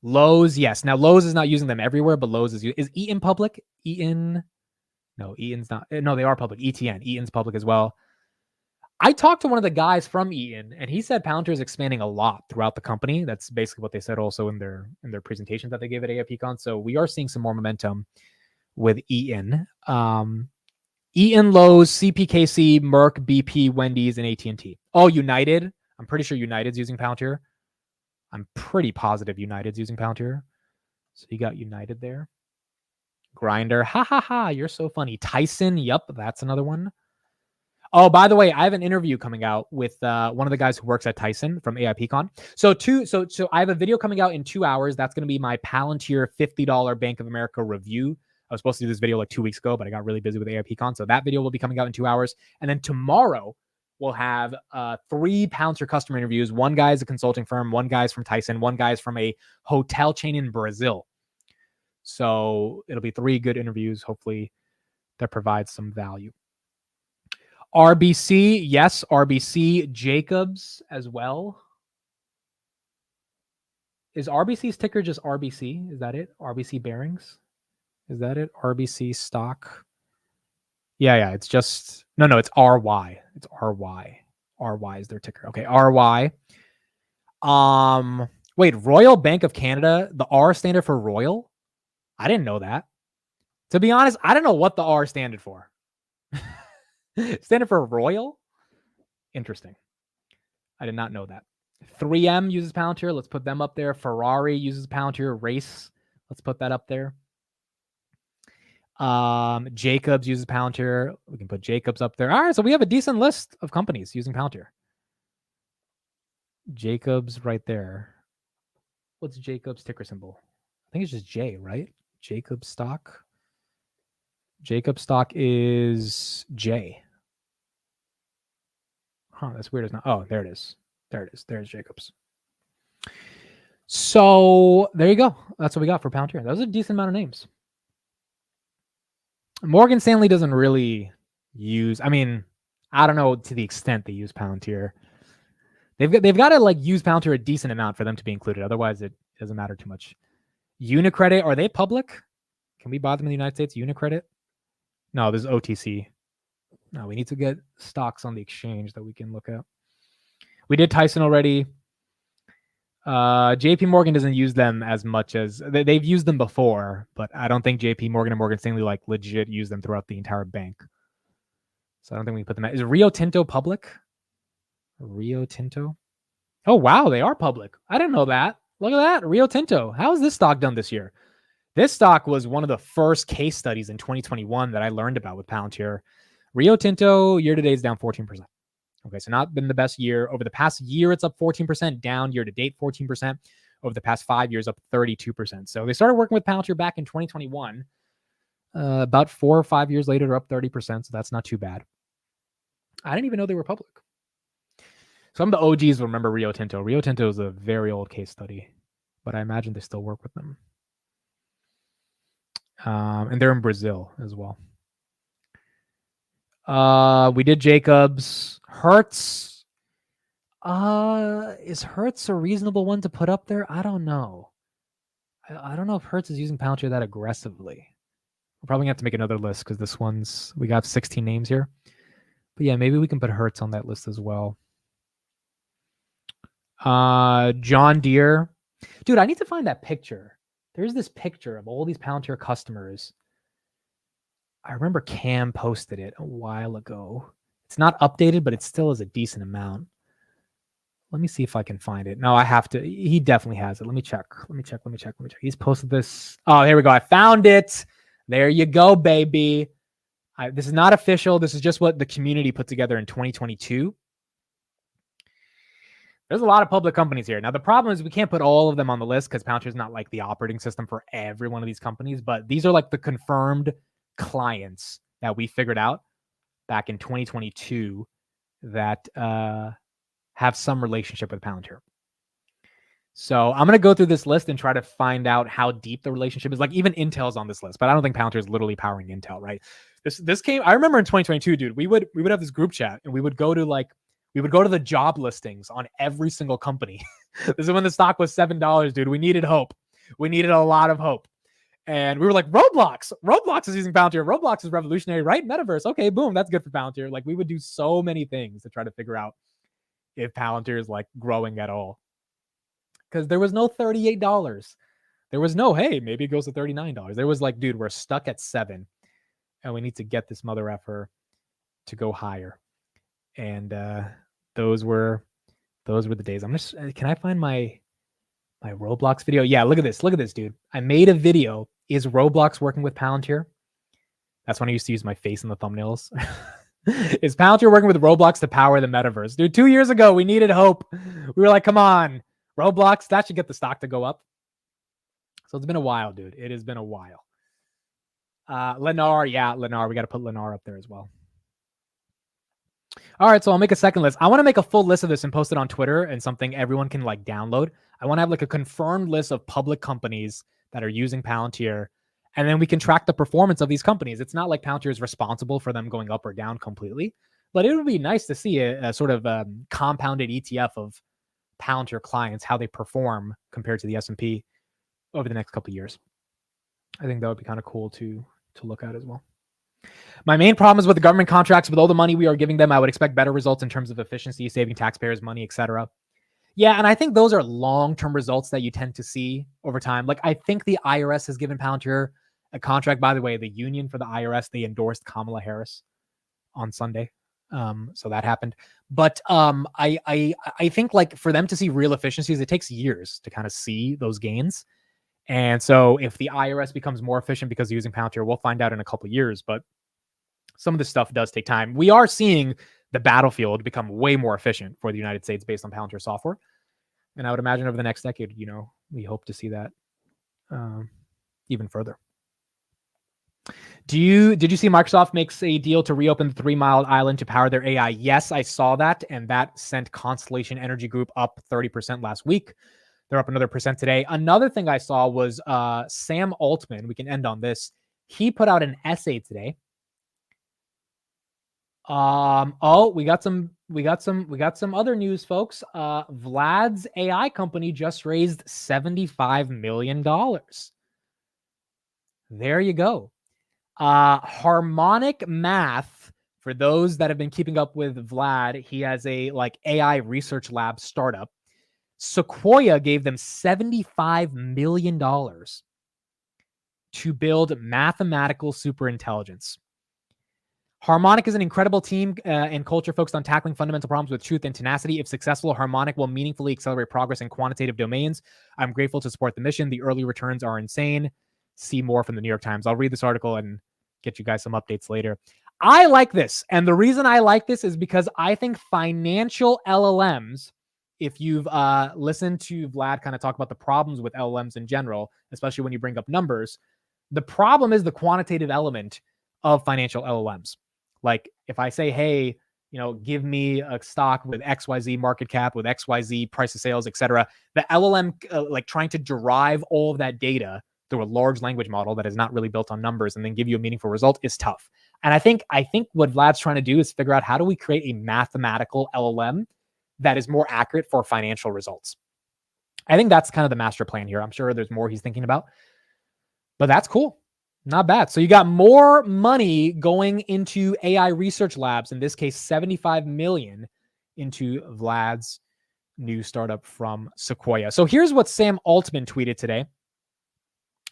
Lowe's, yes. Now Lowe's is not using them everywhere, but Lowe's is Eaton public? No, Eaton's not. No, they are public. ETN, Eaton's public as well. I talked to one of the guys from Eaton, and he said Palantir is expanding a lot throughout the company. That's basically what they said also in their presentations that they gave at AIPCon. So we are seeing some more momentum with Eaton. Eaton, Lowe's, CPKC, Merck, BP, Wendy's, and AT&T. Oh, United. I'm pretty sure United's using Palantir. I'm pretty positive United's using Palantir. So you got United there. Grindr. Ha ha ha. You're so funny. Tyson. Yep. That's another one. Oh, by the way, I have an interview coming out with one of the guys who works at Tyson from AIPCon. So I have a video coming out in 2 hours. That's going to be my Palantir $50 Bank of America review. I was supposed to do this video like 2 weeks ago, but I got really busy with AIPCon. So that video will be coming out in 2 hours. And then tomorrow we'll have 3 Palantir customer interviews. One guy's a consulting firm, one guy's from Tyson, one guy's from a hotel chain in Brazil. So it'll be 3 good interviews, hopefully, that provide some value. RBC, yes, RBC. Jacobs as well. Is RBC's ticker just RBC? Is that it? RBC Bearings? Is that it? RBC stock. Yeah. It's just no. It's RY. It's RY. RY is their ticker. Okay, RY. Wait, Royal Bank of Canada. The R standard for Royal. I didn't know that. To be honest, I don't know what the R standard for. Standard for Royal. Interesting. I did not know that. 3M uses Palantir. Let's put them up there. Ferrari uses Palantir. Race. Let's put that up there. Jacobs uses Palantir. We can put Jacobs up there. All right, so we have a decent list of companies using Palantir. Jacobs right there. What's Jacobs ticker symbol? I think it's just J, right? Jacobs stock. Jacobs stock is J. Huh, that's weird. It's not. Oh, there it is. There it is. There's Jacobs. So there you go. That's what we got for Palantir. That was a decent amount of names. Morgan Stanley doesn't really use. I mean, I don't know to the extent they use Palantir. They've got to like use Palantir a decent amount for them to be included. Otherwise, it doesn't matter too much. Unicredit, are they public? Can we buy them in the United States? Unicredit? No, this is OTC. No, we need to get stocks on the exchange that we can look at. We did Tyson already. JP Morgan doesn't use them as much as they've used them before, but I don't think JP Morgan and Morgan Stanley like legit use them throughout the entire bank. So I don't think we can put them at. Is Rio Tinto public? Rio Tinto? Oh, wow, they are public. I didn't know that. Look at that. Rio Tinto. How is this stock done this year? This stock was one of the first case studies in 2021 that I learned about with Palantir. Rio Tinto year-to-date is down 14%. Okay, so not been the best year. Over the past year, it's up 14%, down year-to-date 14%. Over the past 5 years, up 32%. So they started working with Palantir back in 2021. About 4 or 5 years later, they're up 30%, so that's not too bad. I didn't even know they were public. Some of the OGs will remember Rio Tinto. Rio Tinto is a very old case study, but I imagine they still work with them. And they're in Brazil as well. We did Jacobs. Hertz. Is Hertz a reasonable one to put up there? I don't know. I don't know if Hertz is using Palantir that aggressively. We're probably going to have to make another list because this one's, we got 16 names here. But yeah, maybe we can put Hertz on that list as well. John Deere. Dude, I need to find that picture. There's this picture of all these Palantir customers. I remember Cam posted it a while ago. It's not updated, but it still is a decent amount. Let me see if I can find it. No, I have to. He definitely has it. Let me check. He's posted this. Oh, here we go. I found it. There you go, baby. This is not official. This is just what the community put together in 2022. There's a lot of public companies here. Now, the problem is we can't put all of them on the list because Palantir is not like the operating system for every one of these companies, but these are like the confirmed clients that we figured out back in 2022 that have some relationship with Palantir. So I'm going to go through this list and try to find out how deep the relationship is. Like even Intel's on this list, but I don't think Palantir is literally powering Intel, right? This came, I remember in 2022, dude, we would have this group chat and we would go to the job listings on every single company. This is when the stock was $7, dude. We needed hope. We needed a lot of hope. And we were like, Roblox is using Palantir. Roblox is revolutionary, right? Metaverse. Okay, boom. That's good for Palantir. Like we would do so many things to try to figure out if Palantir is like growing at all. Because there was no $38. There was no, hey, maybe it goes to $39. There was like, dude, we're stuck at 7 and we need to get this mother effer to go higher. And those were the days. Can I find my Roblox video? Yeah, look at this, dude. I made a video. Is Roblox working with Palantir? That's when I used to use my face in the thumbnails. Is Palantir working with Roblox to power the metaverse? Dude, 2 years ago, we needed hope. We were like, come on, Roblox, that should get the stock to go up. So it's been a while, dude. It has been a while. Lennar, yeah, Lennar. We got to put Lennar up there as well. All right, so I'll make a second list. I want to make a full list of this and post it on Twitter and something everyone can like download. I want to have like a confirmed list of public companies that are using Palantir, and then we can track the performance of these companies. It's not like Palantir is responsible for them going up or down completely, but it would be nice to see a sort of compounded ETF of Palantir clients, how they perform compared to the S&P over the next couple of years. I think that would be kind of cool to look at as well. My main problem is with the government contracts. With all the money we are giving them, I would expect better results in terms of efficiency, saving taxpayers money, etc. Yeah, and I think those are long-term results that you tend to see over time. Like, I think the IRS has given Palantir a contract. By the way, the union for the IRS, they endorsed Kamala Harris on Sunday. So that happened. But I think, like, for them to see real efficiencies, it takes years to kind of see those gains. And so if the IRS becomes more efficient because of using Palantir, we'll find out in a couple of years. But some of this stuff does take time. We are seeing the battlefield become way more efficient for the United States based on Palantir software. And I would imagine over the next decade, we hope to see that even further. Did you see Microsoft makes a deal to reopen the 3 Mile Island to power their AI? Yes, I saw that. And that sent Constellation Energy Group up 30% last week. They're up another % today. Another thing I saw was Sam Altman. We can end on this. He put out an essay today. We got some other news, folks. Vlad's AI company just raised $75 million. There you go. Harmonic Math, for those that have been keeping up with Vlad, he has a AI research lab startup. Sequoia gave them $75 million to build mathematical superintelligence. Harmonic is an incredible team and culture focused on tackling fundamental problems with truth and tenacity. If successful, Harmonic will meaningfully accelerate progress in quantitative domains. I'm grateful to support the mission. The early returns are insane. See more from the New York Times. I'll read this article and get you guys some updates later. I like this. And the reason I like this is because I think financial LLMs, if you've listened to Vlad kind of talk about the problems with LLMs in general, especially when you bring up numbers, the problem is the quantitative element of financial LLMs. Like, if I say, hey, give me a stock with XYZ market cap, with XYZ price of sales, etc., the LLM trying to derive all of that data through a large language model that is not really built on numbers and then give you a meaningful result is tough. And I think what Vlad's trying to do is figure out, how do we create a mathematical LLM that is more accurate for financial results? I think that's kind of the master plan here. I'm sure there's more he's thinking about, but that's cool. Not bad. So you got more money going into AI research labs, in this case, 75 million into Vlad's new startup from Sequoia. So here's what Sam Altman tweeted today.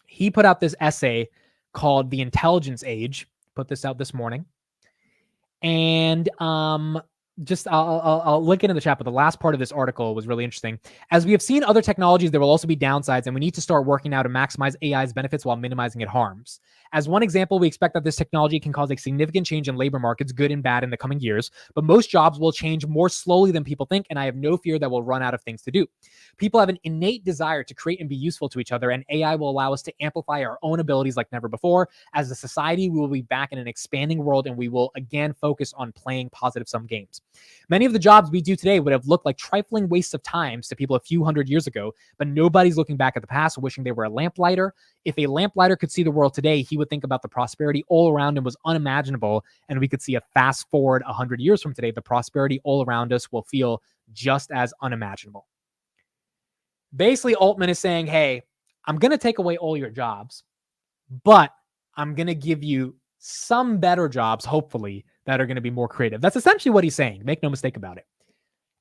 He put out this essay called The Intelligence Age, put this out this morning. And I'll link it in the chat, but the last part of this article was really interesting. As we have seen other technologies, there will also be downsides, and we need to start working now to maximize AI's benefits while minimizing its harms. As one example, we expect that this technology can cause a significant change in labor markets, good and bad, in the coming years, but most jobs will change more slowly than people think, and I have no fear that we'll run out of things to do. People have an innate desire to create and be useful to each other, and AI will allow us to amplify our own abilities like never before. As a society, we will be back in an expanding world, and we will again focus on playing positive-sum games. Many of the jobs we do today would have looked like trifling wastes of time to people a few hundred years ago, but nobody's looking back at the past wishing they were a lamplighter. If a lamplighter could see the world today, he would think about the prosperity all around him was unimaginable, and we could see a fast forward 100 years from today, the prosperity all around us will feel just as unimaginable. Basically, Altman is saying, hey, I'm going to take away all your jobs, but I'm going to give you some better jobs, hopefully, that are going to be more creative. That's essentially what he's saying. Make no mistake about it.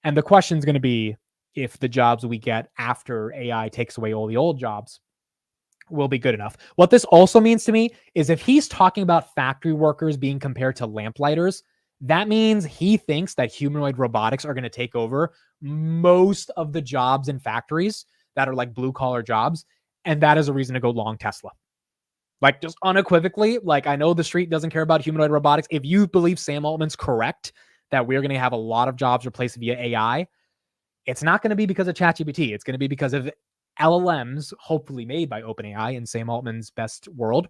And the question is going to be if the jobs we get after AI takes away all the old jobs will be good enough. What this also means to me is if he's talking about factory workers being compared to lamplighters, that means he thinks that humanoid robotics are going to take over most of the jobs in factories that are like blue collar jobs. And that is a reason to go long Tesla. Like, just unequivocally, like, I know the street doesn't care about humanoid robotics. If you believe Sam Altman's correct that we're going to have a lot of jobs replaced via AI, it's not going to be because of ChatGPT. It's going to be because of LLMs, hopefully made by OpenAI in Sam Altman's best world,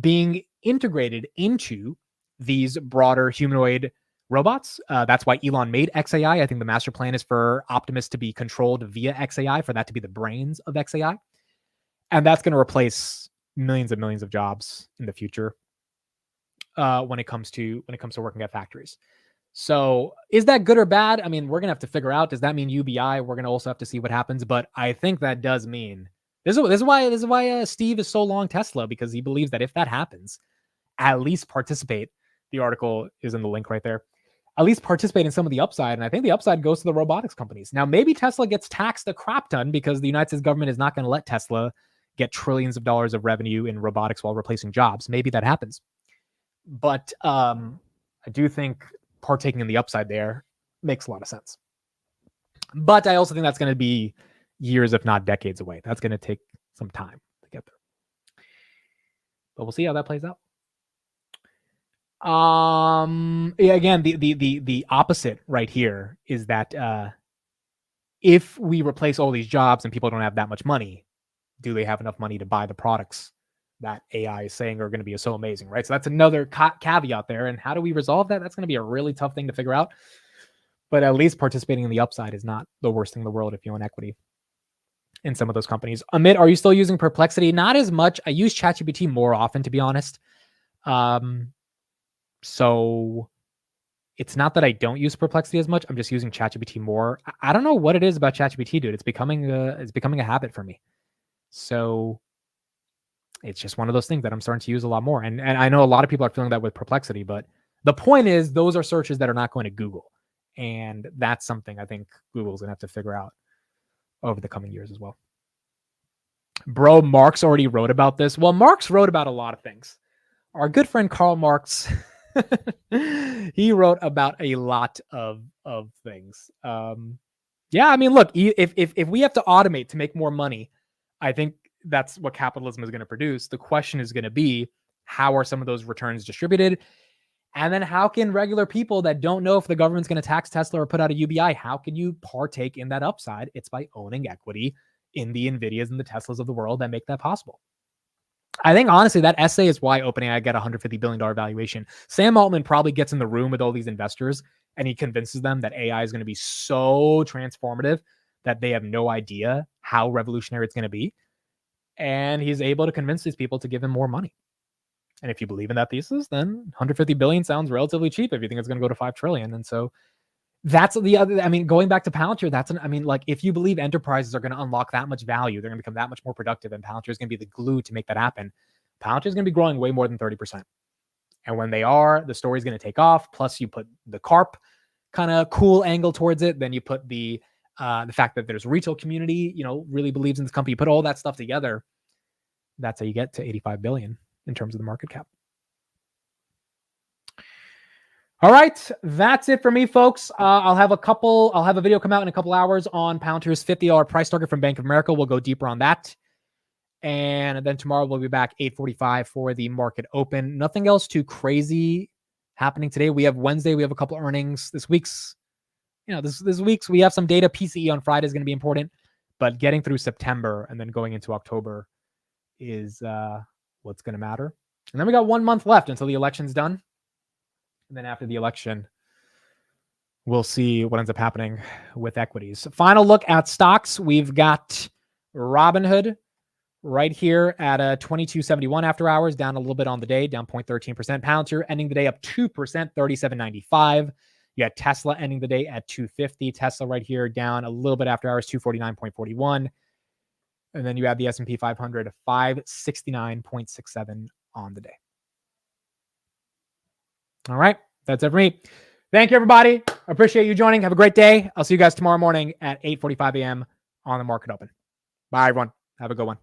being integrated into these broader humanoid robots. That's why Elon made XAI. I think the master plan is for Optimus to be controlled via XAI, for that to be the brains of XAI. And that's going to replace millions and millions of jobs in the future when it comes to working at factories. So is that good or bad? I mean, we're going to have to figure out, does that mean UBI? We're going to also have to see what happens. But I think that does mean, this is why Steve is so long Tesla, because he believes that if that happens, at least participate The article is in the link right there. At least participate in some of the upside. And I think the upside goes to the robotics companies. Now, maybe Tesla gets taxed a crap ton because the United States government is not going to let Tesla get trillions of dollars of revenue in robotics while replacing jobs. Maybe that happens. But I do think partaking in the upside there makes a lot of sense. But I also think that's going to be years, if not decades away. That's going to take some time to get there. But we'll see how that plays out. Yeah, again, the opposite right here is that if we replace all these jobs and people don't have that much money, do they have enough money to buy the products that AI is saying are going to be so amazing, right? So that's another caveat there. And how do we resolve that? That's going to be a really tough thing to figure out. But at least participating in the upside is not the worst thing in the world if you own equity in some of those companies. Amit, are you still using Perplexity? Not as much. I use ChatGPT more often, to be honest. So it's not that I don't use Perplexity as much. I'm just using ChatGPT more. I don't know what it is about ChatGPT, dude. It's becoming a habit for me. So it's just one of those things that I'm starting to use a lot more. And I know a lot of people are feeling that with Perplexity, but the point is those are searches that are not going to Google. And that's something I think Google's going to have to figure out over the coming years as well. Bro, Marx already wrote about this. Well, Marx wrote about a lot of things. Our good friend Karl Marx, he wrote about a lot of things. Yeah, I mean, look, if we have to automate to make more money, I think that's what capitalism is going to produce. The question is going to be, how are some of those returns distributed? And then how can regular people that don't know if the government's going to tax Tesla or put out a UBI, how can you partake in that upside? It's by owning equity in the NVIDIAs and the Teslas of the world that make that possible. I think, honestly, that essay is why OpenAI got a $150 billion valuation. Sam Altman probably gets in the room with all these investors and he convinces them that AI is going to be so transformative that they have no idea how revolutionary it's going to be. And he's able to convince these people to give him more money. And if you believe in that thesis, then 150 billion sounds relatively cheap if you think it's going to go to 5 trillion. And so that's the other, I mean, going back to Palantir, like if you believe enterprises are going to unlock that much value, they're going to become that much more productive, and Palantir is going to be the glue to make that happen. Palantir is going to be growing way more than 30%. And when they are, the story is going to take off. Plus you put the CARP kind of cool angle towards it. Then you put the fact that there's a retail community, really believes in this company. You put all that stuff together. That's how you get to 85 billion in terms of the market cap. All right, that's it for me, folks. I'll have a video come out in a couple hours on Palantir's $50 price target from Bank of America. We'll go deeper on that. And then tomorrow we'll be back 8:45 for the market open. Nothing else too crazy happening today. We have Wednesday. We have a couple earnings. This week's we have some data. PCE on Friday is going to be important, but getting through September and then going into October is what's going to matter. And then we got 1 month left until the election's done. And then after the election, we'll see what ends up happening with equities. Final look at stocks. We've got Robinhood right here at a 22.71 after hours, down a little bit on the day, down 0.13%. Palantir ending the day up 2%, 37.95. You got Tesla ending the day at 250. Tesla right here down a little bit after hours, 249.41. And then you have the S&P 500, 569.67 on the day. All right, that's it for me. Thank you, everybody. I appreciate you joining. Have a great day. I'll see you guys tomorrow morning at 8:45 a.m. on the market open. Bye, everyone. Have a good one.